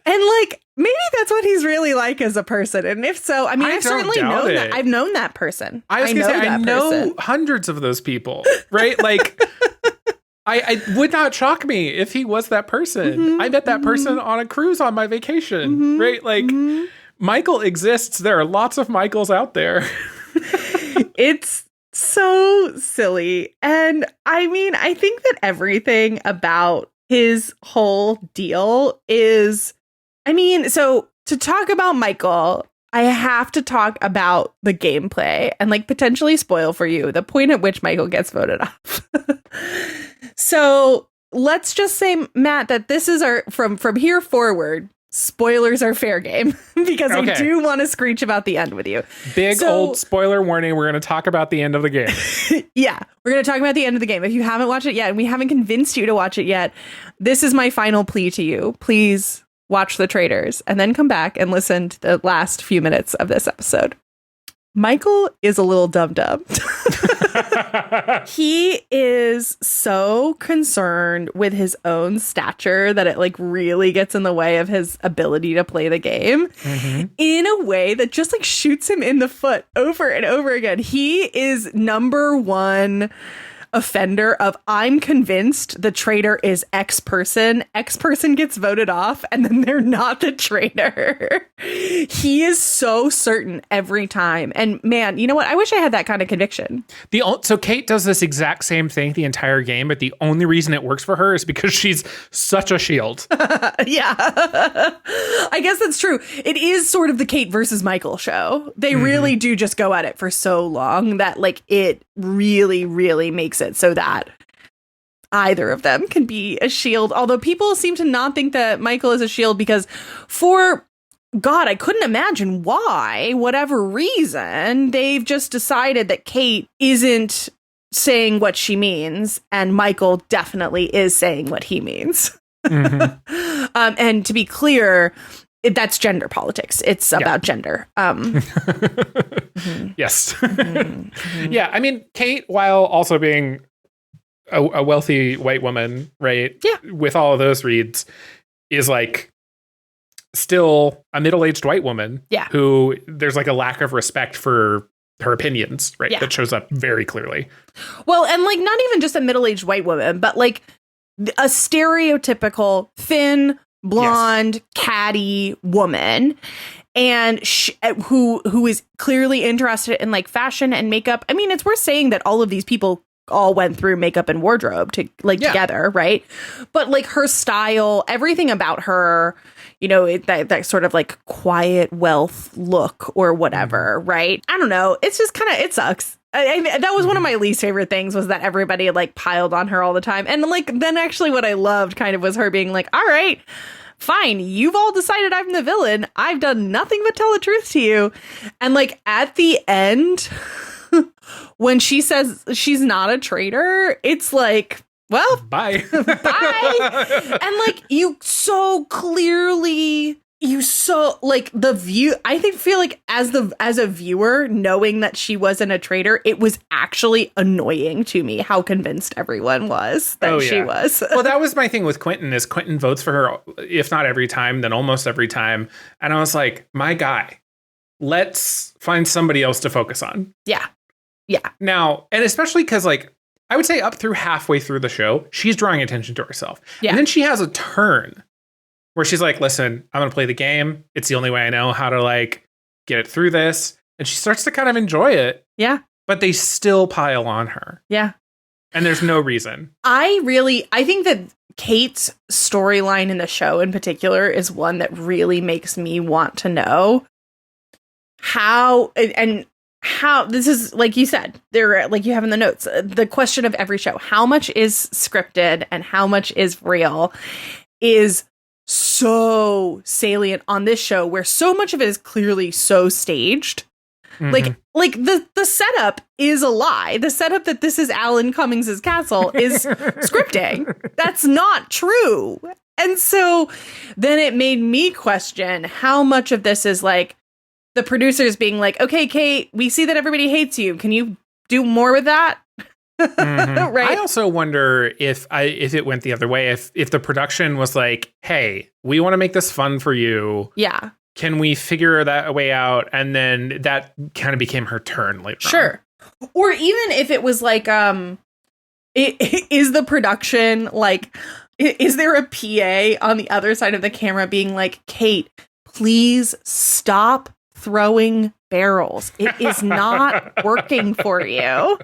And like, maybe that's what he's really like as a person. And if so, I mean, I've certainly known that. I've known that person. I was going to say, I know hundreds of those people, right? Like, I would not shock me if he was that person. Mm-hmm, I met that person on a cruise on my vacation, right? Like, Michael exists. There are lots of Michaels out there. It's so silly. And I mean, I think that everything about his whole deal is, I mean, so to talk about Michael, I have to talk about the gameplay and like potentially spoil for you the point at which Michael gets voted off. So let's just say, Matt, that this is our from here forward. Spoilers are fair game because I do want to screech about the end with you. Big old spoiler warning. We're going to talk about the end of the game. Yeah, we're going to talk about the end of the game. If you haven't watched it yet and we haven't convinced you to watch it yet, this is my final plea to you. Please watch The Traitors and then come back and listen to the last few minutes of this episode. Michael is a little dum-dum. He is so concerned with his own stature that it like really gets in the way of his ability to play the game in a way that just like shoots him in the foot over and over again. He is number one offender of I'm convinced the traitor is X person gets voted off and then they're not the traitor. He is so certain every time. And man, you know what? I wish I had that kind of conviction. So Kate does this exact same thing the entire game, but the only reason it works for her is because she's such a shield. Yeah. I guess that's true. It is sort of the Kate versus Michael show. They really do just go at it for so long that like it really, really makes it so that either of them can be a shield. Although people seem to not think that Michael is a shield because for God, I couldn't imagine why, whatever reason, they've just decided that Kate isn't saying what she means and Michael definitely is saying what he means. And to be clear, that's gender politics. It's about gender. Yes. Yeah. I mean, Kate, while also being a wealthy white woman, right? Yeah. With all of those reads, is like still a middle-aged white woman. Yeah. Who there's like a lack of respect for her opinions, right? Yeah. That shows up very clearly. Well, and like not even just a middle-aged white woman, but like a stereotypical thin, blonde, catty woman. And who is clearly interested in like fashion and makeup. I mean, it's worth saying that all of these people all went through makeup and wardrobe together, right? But like her style, everything about her, you know, that sort of like quiet wealth look or whatever, right? I don't know. It's just kind of, it sucks. That was one of my least favorite things, was that everybody like piled on her all the time. And like then actually what I loved kind of was her being like, all right, fine, you've all decided I'm the villain. I've done nothing but tell the truth to you. And like at the end, when she says she's not a traitor, it's like, well, bye. Bye. And like you so clearly, the view, I feel like as a viewer, knowing that she wasn't a traitor, it was actually annoying to me how convinced everyone was that she was. Well, that was my thing with Quentin, is Quentin votes for her, if not every time, then almost every time. And I was like, my guy, let's find somebody else to focus on. Yeah. Yeah. Now, and especially because like, I would say up through halfway through the show, she's drawing attention to herself. Yeah. And then she has a turn where she's like, listen, I'm going to play the game. It's the only way I know how to like get it through this. And she starts to kind of enjoy it. Yeah. But they still pile on her. Yeah. And there's no reason. I think that Kate's storyline in the show in particular is one that really makes me want to know how this is, like you said, there, like you have in the notes, the question of every show, how much is scripted and how much is real, is so salient on this show, where so much of it is clearly so staged. Mm-hmm. Like the setup is a lie. The setup that this is Alan Cummings' castle is scripting. That's not true. And so then it made me question how much of this is like the producers being like, okay, Kate, we see that everybody hates you. Can you do more with that? Mm-hmm. Right. I also wonder if it went the other way, if the production was like, hey, we want to make this fun for you. Yeah. Can we figure that way out? And then that kind of became her turn later on. Sure. Or even if it was like, is the production like, is there a PA on the other side of the camera being like, Kate, please stop throwing barrels. It is not working for you.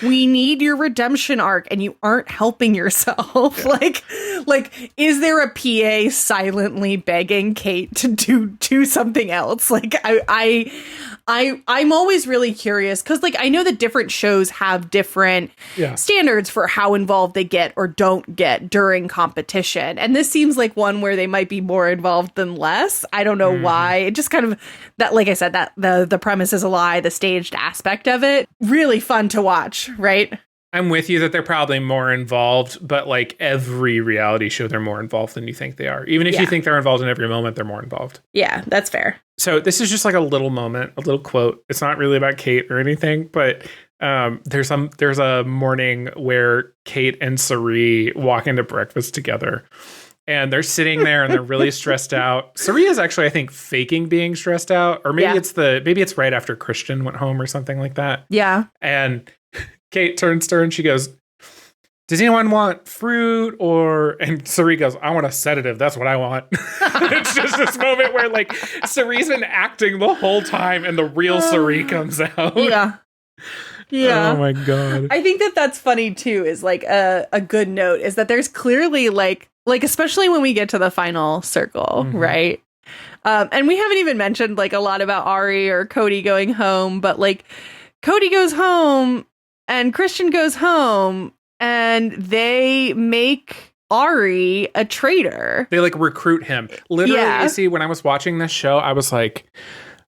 We need your redemption arc and you aren't helping yourself. Like, is there a PA silently begging Kate to do something else? Like, I'm always really curious because, like, I know that different shows have different standards for how involved they get or don't get during competition. And this seems like one where they might be more involved than less. I don't know why. It just kind of, that, like I said, that the premise is a lie, the staged aspect of it. Really fun to watch, right? I'm with you that they're probably more involved, but like every reality show, they're more involved than you think they are. Even if you think they're involved in every moment, they're more involved. Yeah, that's fair. So this is just like a little moment, a little quote. It's not really about Kate or anything, but there's a morning where Kate and Cirie walk into breakfast together. And they're sitting there and they're really stressed out. Cirie is actually, I think, faking being stressed out. Or maybe it's right after Christian went home or something like that. Yeah. And Kate turns to her and she goes, does anyone want fruit? And Cirie goes, I want a sedative. That's what I want. It's just this moment where like Cirie's been acting the whole time and the real Cirie comes out. Yeah. Yeah. Oh my God. I think that's funny too, is like a good note is that there's clearly like especially when we get to the final circle, right? And we haven't even mentioned like a lot about Ari or Cody going home, but like Cody goes home and Christian goes home and they make Ari a traitor. They like recruit him. Literally, you see, when I was watching this show, I was like,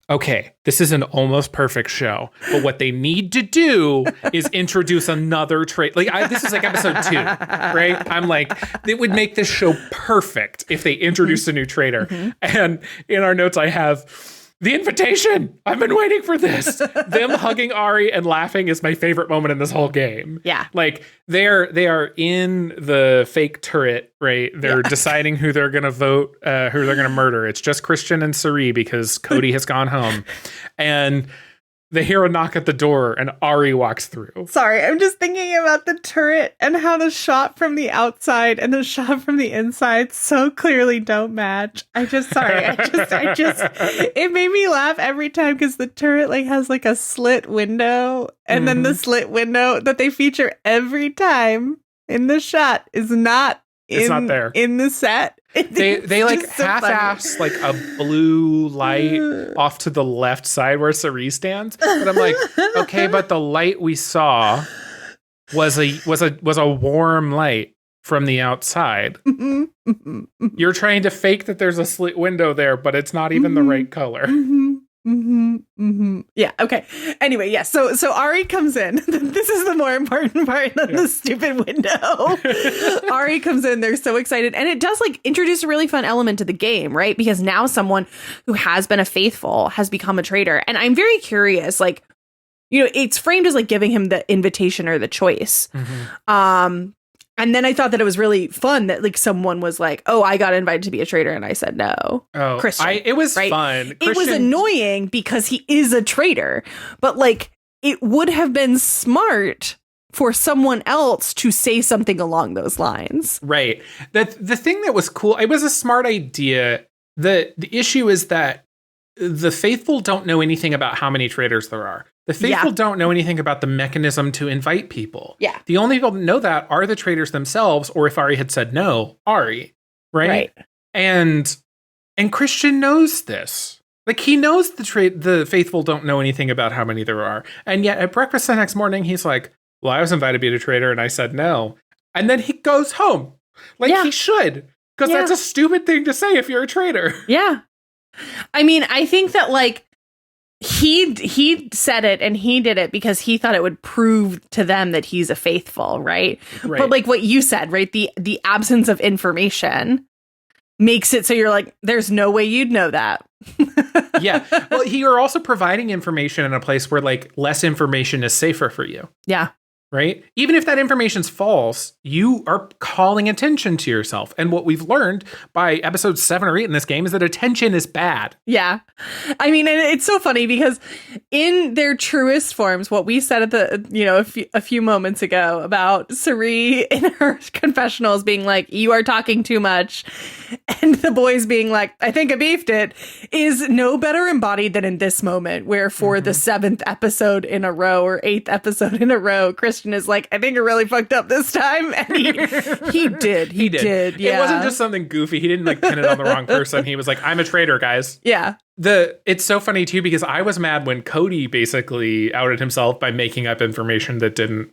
okay, this is an almost perfect show, but what they need to do is introduce another trait. Like, this is like episode 2, right? I'm like, it would make this show perfect if they introduced a new traitor. And in our notes, I have the invitation. I've been waiting for this. Them hugging Ari and laughing is my favorite moment in this whole game. Yeah. Like they are in the fake turret, right? They're deciding who they're going to vote, who they're going to murder. It's just Christian and Cirie because Cody has gone home. And they hear a knock at the door and Ari walks through. Sorry, I'm just thinking about the turret and how the shot from the outside and the shot from the inside so clearly don't match. I just, it made me laugh every time because the turret like has like a slit window and then the slit window that they feature every time in the shot is not there in the set. They like so half-ass like a blue light off to the left side where Cirie stands. But I'm like, okay, but the light we saw was a warm light from the outside. You're trying to fake that there's a slit window there, but it's not even the right color. Yeah. Okay. Anyway, yes. So Ari comes in. This is the more important part than the stupid window. Ari comes in. They're so excited, and it does like introduce a really fun element to the game, right? Because now someone who has been a faithful has become a traitor, and I'm very curious. Like, you know, it's framed as like giving him the invitation or the choice. And then I thought that it was really fun that like someone was like, "Oh, I got invited to be a traitor," and I said no. Oh, Christian, it was right? fun. It was annoying because he is a traitor, but like it would have been smart for someone else to say something along those lines. Right. The thing that was cool, it was a smart idea. The issue is that the faithful don't know anything about how many traitors there are. The faithful don't know anything about the mechanism to invite people. Yeah. The only people that know that are the traitors themselves, or if Ari had said no, Ari. Right? And Christian knows this. Like, he knows the faithful don't know anything about how many there are. And yet at breakfast the next morning, he's like, well, I was invited to be a traitor and I said no. And then he goes home. Like he should. Because that's a stupid thing to say if you're a traitor. Yeah. I mean, I think that like he said it and he did it because he thought it would prove to them that he's a faithful, right? But like what you said, right? The absence of information makes it so you're like, there's no way you'd know that. Yeah. Well, you're also providing information in a place where like less information is safer for you. Yeah. Right? Even if that information's false, you are calling attention to yourself. And what we've learned by episode 7 or 8 in this game is that attention is bad. Yeah. I mean, and it's so funny because in their truest forms, what we said at the, a few moments ago about Cirie in her confessionals being like, you are talking too much. And the boys being like, I think I beefed it, is no better embodied than in this moment where for the 7th episode in a row or 8th episode in a row, Christian is like, I think it really fucked up this time. And he did. He did. Yeah. It wasn't just something goofy. He didn't like pin it on the wrong person. He was like, I'm a traitor, guys. Yeah. It's so funny too, because I was mad when Cody basically outed himself by making up information that didn't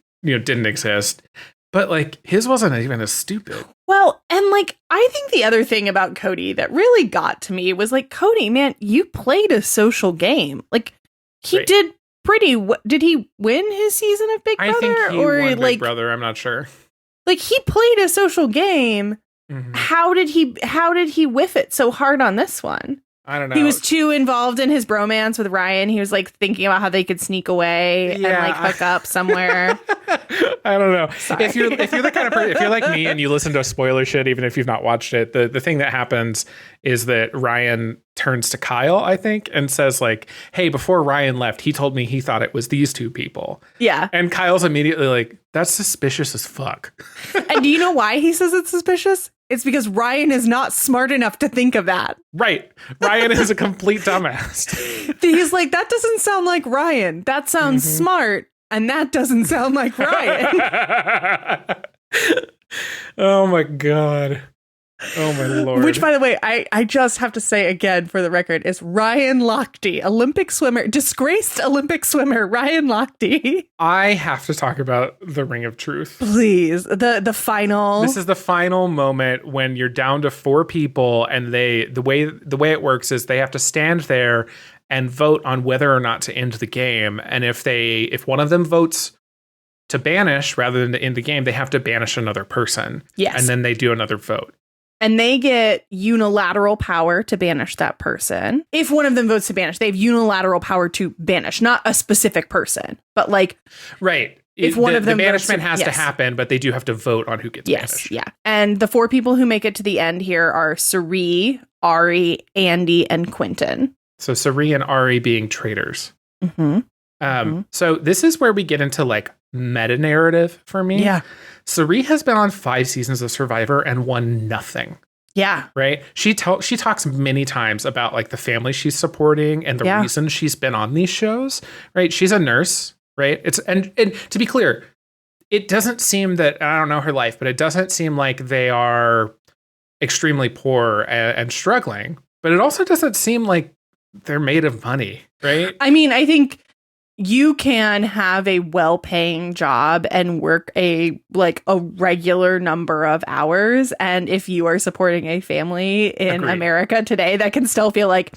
exist. But like his wasn't even as stupid. Well, and like I think the other thing about Cody that really got to me was like, Cody, man, you played a social game. Like he did did he win his season of Big Brother? I think he won like Big Brother, I'm not sure. Like he played a social game. How did he whiff it so hard on this one? I don't know. He was too involved in his bromance with Ryan. He was like thinking about how they could sneak away and like hook up somewhere. I don't know. Sorry. If you're the kind of person, if you're like me and you listen to spoiler shit, even if you've not watched it, the thing that happens is that Ryan turns to Kyle, I think, and says like, hey, before Ryan left, he told me he thought it was these two people. Yeah. And Kyle's immediately like, that's suspicious as fuck. And do you know why he says it's suspicious? It's because Ryan is not smart enough to think of that. Right. Ryan is a complete dumbass. He's like, that doesn't sound like Ryan. That sounds smart. And that doesn't sound like Ryan. Oh my God. Oh my Lord. Which, by the way, I just have to say again for the record is Ryan Lochte, Olympic swimmer, disgraced Olympic swimmer, Ryan Lochte. I have to talk about the Ring of Truth. Please. The final. This is the final moment when you're down to 4 people and the way it works is they have to stand there and vote on whether or not to end the game. And if one of them votes to banish rather than to end the game, they have to banish another person. Yes. And then they do another vote. and they get unilateral power to banish that person. If one of them votes to banish, they have unilateral power to banish, not a specific person, but like right. If one of them the banishment has to happen, but they do have to vote on who gets banished. Yeah. And the 4 people who make it to the end here are Cirie, Ari, Andy, and Quentin. So Cirie and Ari being traitors. So this is where we get into like meta narrative for me. Yeah. Cirie has been on 5 seasons of Survivor and won nothing. Yeah. Right. She talks many times about like the family she's supporting and the reason she's been on these shows. Right. She's a nurse. Right. And to be clear, it doesn't seem that, I don't know her life, but it doesn't seem like they are extremely poor and struggling. But it also doesn't seem like they're made of money. Right. I mean, I think you can have a well-paying job and work a regular number of hours. And if you are supporting a family in America today, that can still feel like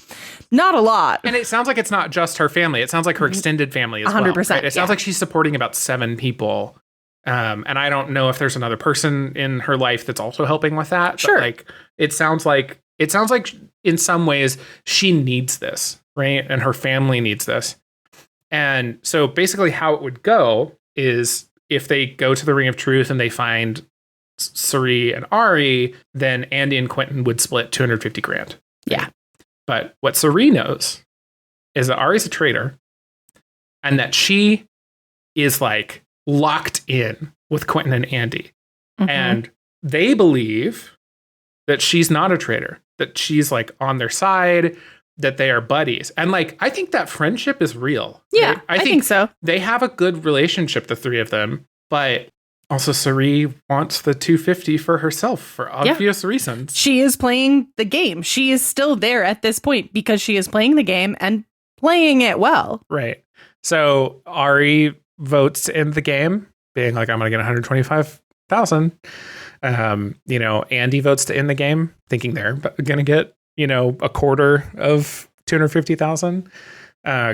not a lot. And it sounds like it's not just her family. It sounds like her extended family as 100%, well. Right? It sounds like she's supporting about 7 people. And I don't know if there's another person in her life that's also helping with that. Sure. But like, it sounds like in some ways she needs this, right? And her family needs this. And so basically how it would go is if they go to the Ring of Truth and they find Cirie and Ari, then Andy and Quentin would split $250,000. Yeah. But what Cirie knows is that Ari's a traitor and that she is like locked in with Quentin and Andy. And they believe that she's not a traitor, that she's like on their side, that they are buddies. And like, I think that friendship is real. Yeah, right? I think so. They have a good relationship, the 3 of them, but also Cirie wants the 250 for herself for obvious reasons. She is playing the game. She is still there at this point because she is playing the game and playing it well. Right. So Ari votes to end the game, being like, I'm going to get 125,000. Andy votes to end the game, thinking they're going to get, a quarter of 250,000.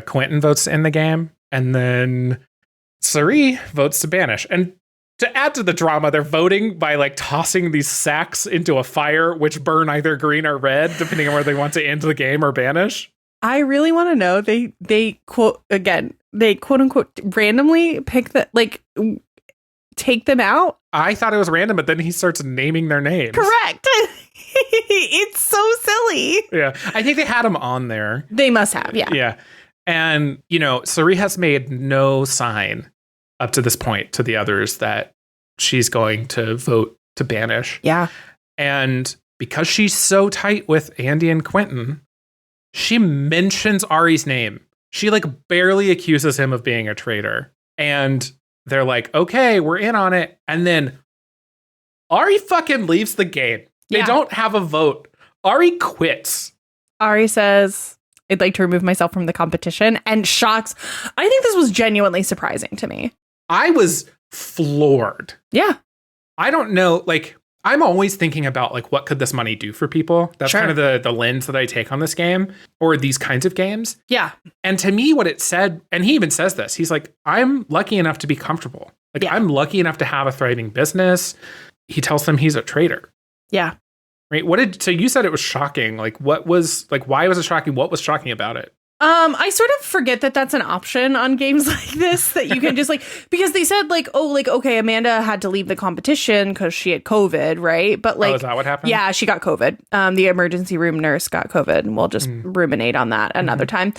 Quentin votes to end the game. And then Cirie votes to banish. And to add to the drama, they're voting by like tossing these sacks into a fire, which burn either green or red, depending on where they want to end the game or banish. I really want to know. They quote unquote randomly pick take them out. I thought it was random, but then he starts naming their names. Correct. It's so silly. Yeah. I think they had them on there. They must have. Yeah. Yeah. And, Cirie has made no sign up to this point to the others that she's going to vote to banish. Yeah. And because she's so tight with Andy and Quentin, she mentions Ari's name. She like barely accuses him of being a traitor. And they're like, okay, we're in on it. And then Ari fucking leaves the game. They don't have a vote. Ari quits. Ari says, I'd like to remove myself from the competition, and shocks. I think this was genuinely surprising to me. I was floored. Yeah. I don't know. Like, I'm always thinking about like, what could this money do for people? That's kind of the lens that I take on this game or these kinds of games. Yeah. And to me, what it said, and he even says this, he's like, I'm lucky enough to be comfortable. Like, I'm lucky enough to have a thriving business. He tells them he's a traitor. Yeah. Right. So you said it was shocking. Like, why was it shocking? What was shocking about it? I sort of forget that that's an option on games like this, that you can just because they said okay, Amanda had to leave the competition because she had COVID, right? But is that what happened? Yeah, she got COVID. The emergency room nurse got COVID, and we'll just ruminate on that another time.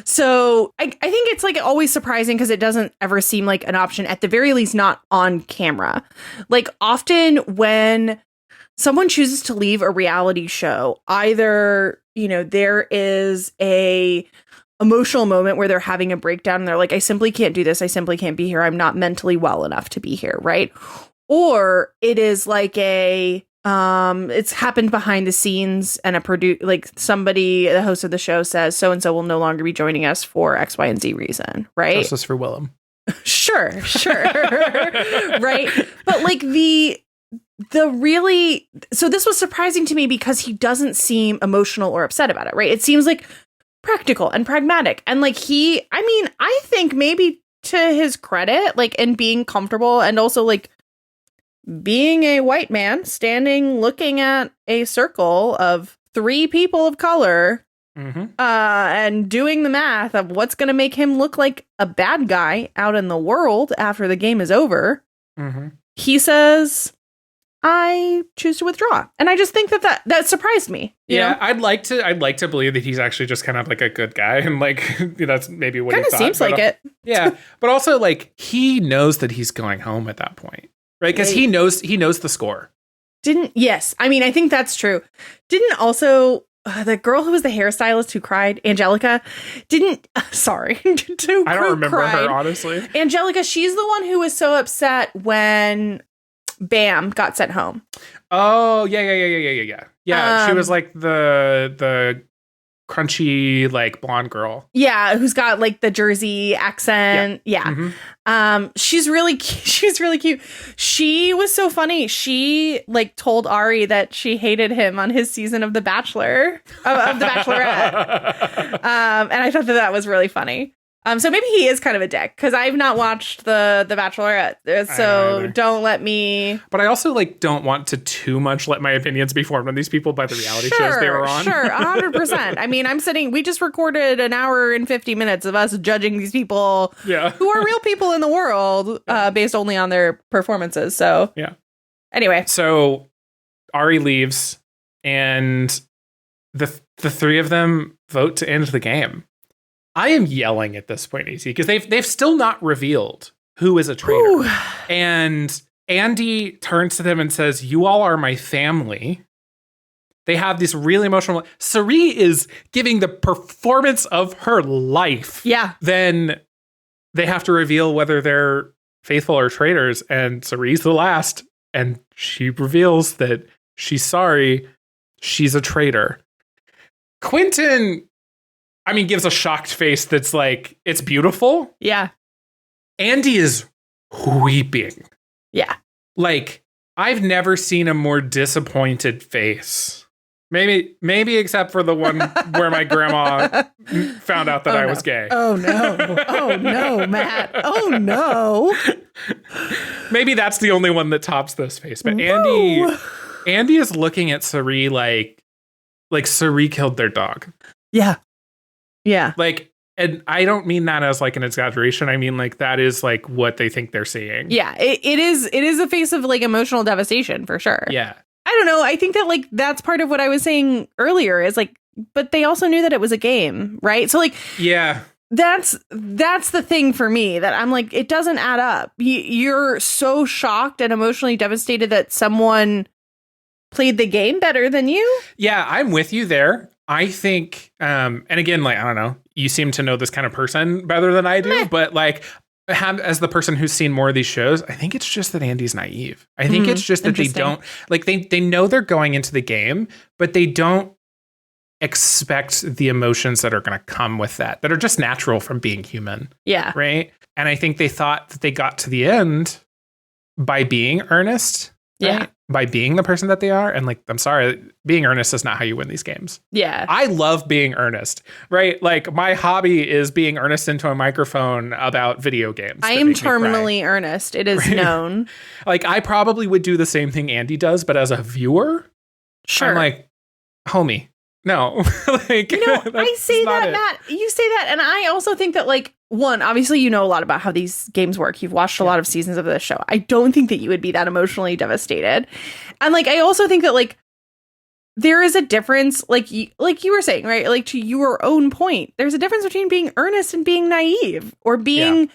So I think it's like always surprising because it doesn't ever seem like an option, at the very least not on camera. Like often when someone chooses to leave a reality show, either there is a emotional moment where they're having a breakdown and they're like, I simply can't do this. I simply can't be here. I'm not mentally well enough to be here. Right. Or it is like it's happened behind the scenes and the host of the show says, so-and-so will no longer be joining us for X, Y, and Z reason. Right. Justice for Willem. Sure. Right. But like so this was surprising to me because he doesn't seem emotional or upset about it, right? It seems like practical and pragmatic. And like I think maybe to his credit, like in being comfortable and also like being a white man standing looking at a circle of 3 people of color and doing the math of what's going to make him look like a bad guy out in the world after the game is over, he says, I choose to withdraw. And I just think that surprised me. You know? I'd like to believe that he's actually just kind of like a good guy and like that's maybe what he thought. Kind of seems like it. Yeah, but also like he knows that he's going home at that point, right? Because he knows the score. Yes. I mean, I think that's true. Didn't also the girl who was the hairstylist who cried, Angelica, sorry. I don't remember her, honestly. Angelica, she's the one who was so upset when Bam got sent home. Oh, yeah. Yeah, she was like the crunchy, like blonde girl. Yeah, who's got like the Jersey accent. Yeah. She's really cute. She was so funny. She like told Ari that she hated him on his season of The Bachelor, of The Bachelorette. And I thought that was really funny. So maybe he is kind of a dick because I've not watched the Bachelorette, so don't let me. But I also like don't want to too much let my opinions be formed on these people by the reality shows they were on. Sure, 100%. I mean, we just recorded an hour and 50 minutes of us judging these people, who are real people in the world, based only on their performances. So anyway, so Ari leaves, and the 3 of them vote to end the game. I am yelling at this point, AC, because they've still not revealed who is a traitor. Ooh. And Andy turns to them and says, "You all are my family." They have this really emotional. Cirie is giving the performance of her life. Yeah. Then they have to reveal whether they're faithful or traitors, and Cirie's the last, and she reveals that she's sorry. She's a traitor. Quentin, I mean, gives a shocked face that's like, it's beautiful. Yeah. Andy is weeping. Yeah. Like, I've never seen a more disappointed face. Maybe except for the one where my grandma found out that I was gay. Oh, no. Oh, no, Matt. Oh, no. Maybe that's the only one that tops this face. But Andy is looking at Cirie like Cirie killed their dog. Yeah. Yeah. Like, and I don't mean that as like an exaggeration. I mean, like, that is like what they think they're seeing. Yeah, it is a face of like emotional devastation for sure. Yeah. I don't know. I think that like that's part of what I was saying earlier is like, but they also knew that it was a game, right? So like, yeah, that's the thing for me that I'm like, it doesn't add up. You're so shocked and emotionally devastated that someone played the game better than you. Yeah, I'm with you there. I think, and again, like, I don't know, you seem to know this kind of person better than I do, but like, as the person who's seen more of these shows, I think it's just that Andy's naive. I think it's just that they don't, like, they know they're going into the game, but they don't expect the emotions that are going to come with that are just natural from being human. Yeah. Right? And I think they thought that they got to the end by being earnest. Right? Yeah. By being the person that they are. And like, I'm sorry, being earnest is not how you win these games. Yeah. I love being earnest, right? Like, my hobby is being earnest into a microphone about video games. I am terminally earnest. It is known. Like, I probably would do the same thing Andy does, but as a viewer, sure. I'm like, homie, no. Like, you know, I say that, Matt. You say that. And I also think that, like, one, obviously, you know a lot about how these games work. You've watched a lot of seasons of this show. I don't think that you would be that emotionally devastated. And like, I also think that like there is a difference, like you were saying, right? Like, to your own point, there's a difference between being earnest and being naive, or being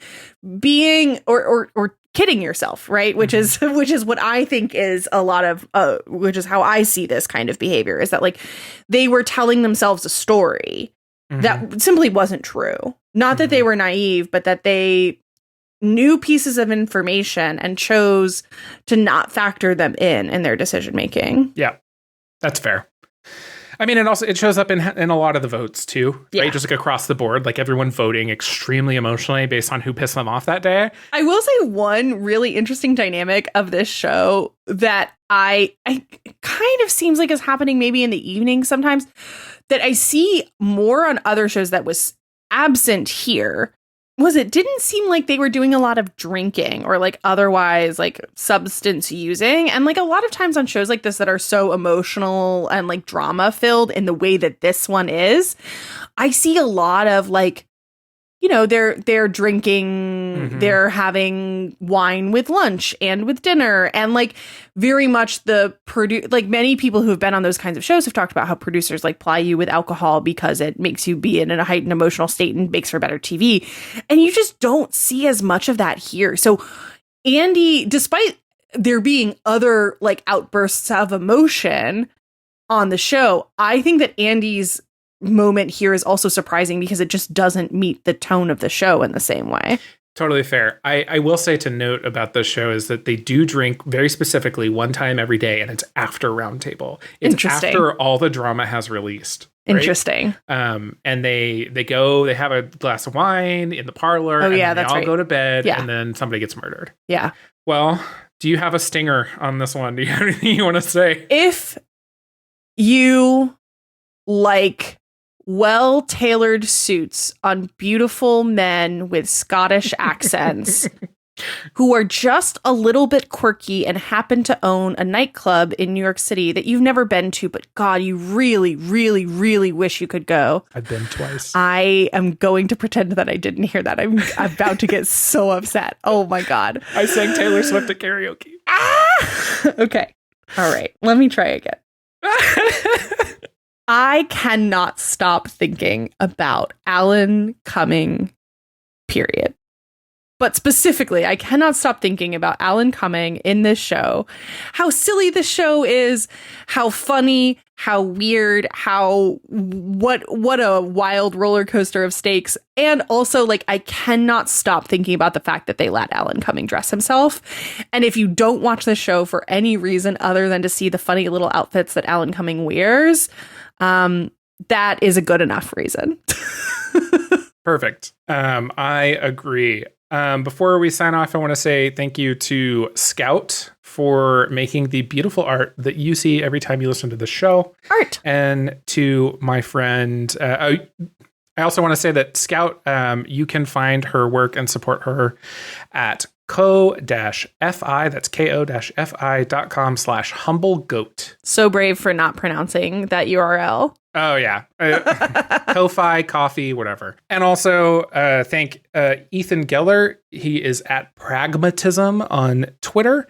or kidding yourself, right? Which is what I think is a lot of which is how I see this kind of behavior, is that like they were telling themselves a story that simply wasn't true. Not that they were naive, but that they knew pieces of information and chose to not factor them in their decision making. Yeah, that's fair. I mean, and also it shows up in a lot of the votes too, right? Just like across the board, like everyone voting extremely emotionally based on who pissed them off that day. I will say one really interesting dynamic of this show that I kind of seems like is happening maybe in the evening sometimes, that I see more on other shows that was absent here, didn't seem like they were doing a lot of drinking or like otherwise like substance using. And like a lot of times on shows like this that are so emotional and like drama filled in the way that this one is, I see a lot of like, you know, they're drinking, they're having wine with lunch and with dinner, and like very much like many people who have been on those kinds of shows have talked about how producers like ply you with alcohol because it makes you be in a heightened emotional state and makes for better TV. And you just don't see as much of that here. So Andy, despite there being other like outbursts of emotion on the show, I think that Andy's moment here is also surprising because it just doesn't meet the tone of the show in the same way. Totally fair. I will say to note about this show is that they do drink very specifically one time every day, and it's after Roundtable. It's after all the drama has released. Right? Interesting. And they have a glass of wine in the parlor. Oh, yeah, and they that's all right. go to bed, Yeah. and then somebody gets murdered. Yeah. Well, do you have a stinger on this one? Do you have anything you want to say? If you like well-tailored suits on beautiful men with Scottish accents who are just a little bit quirky and happen to own a nightclub in New York City that you've never been to, but God, you really, really, really wish you could go. I've been twice. I am going to pretend that I didn't hear that. I'm about to get so upset. Oh my God. I sang Taylor Swift at karaoke. Okay. All right. Let me try again. I cannot stop thinking about Alan Cumming, period. But specifically, I cannot stop thinking about Alan Cumming in this show. How silly the show is, how funny, how weird, what a wild roller coaster of stakes. And also, like, I cannot stop thinking about the fact that they let Alan Cumming dress himself. And if you don't watch the show for any reason other than to see the funny little outfits that Alan Cumming wears, that is a good enough reason. Perfect. I agree. Before we sign off, I want to say thank you to Scout for making the beautiful art that you see every time you listen to the show. Art. And to my friend, I also want to say that Scout, you can find her work and support her at co-fi, that's ko-fi.com/humblegoat. So brave for not pronouncing that URL. Oh, yeah. Ko-fi, coffee, whatever. And also thank Ethan Geller. He is at Pragmatism on Twitter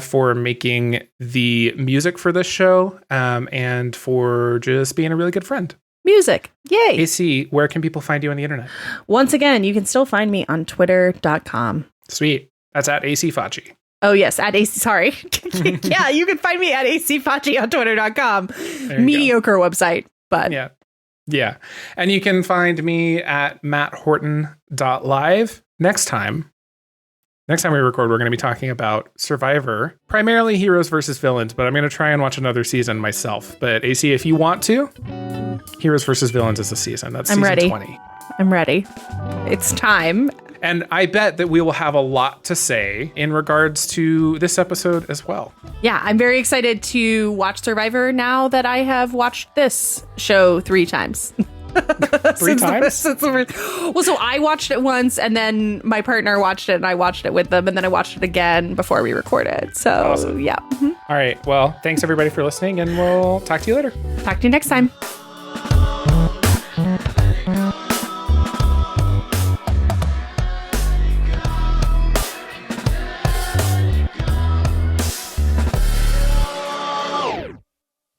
for making the music for this show and for just being a really good friend. Music. Yay. AC, where can people find you on the internet? Once again, you can still find me on twitter.com. Sweet. That's at AC Facci. Oh, yes. At AC. Sorry. Yeah, you can find me at AC Facci on twitter.com. Mediocre website, but. Yeah. Yeah. And you can find me at matthorton.live. Next time we record, we're going to be talking about Survivor, primarily heroes versus villains, but I'm going to try and watch another season myself. But AC, if you want to, heroes versus villains is the season. That's season 20. I'm ready. It's time. And I bet that we will have a lot to say in regards to this episode as well. Yeah, I'm very excited to watch Survivor now that I have watched this show 3 times. 3 times? Well, so I watched it once, and then my partner watched it, and I watched it with them, and then I watched it again before we recorded. So, awesome. Yeah. Mm-hmm. All right. Well, thanks everybody for listening, and we'll talk to you later. Talk to you next time.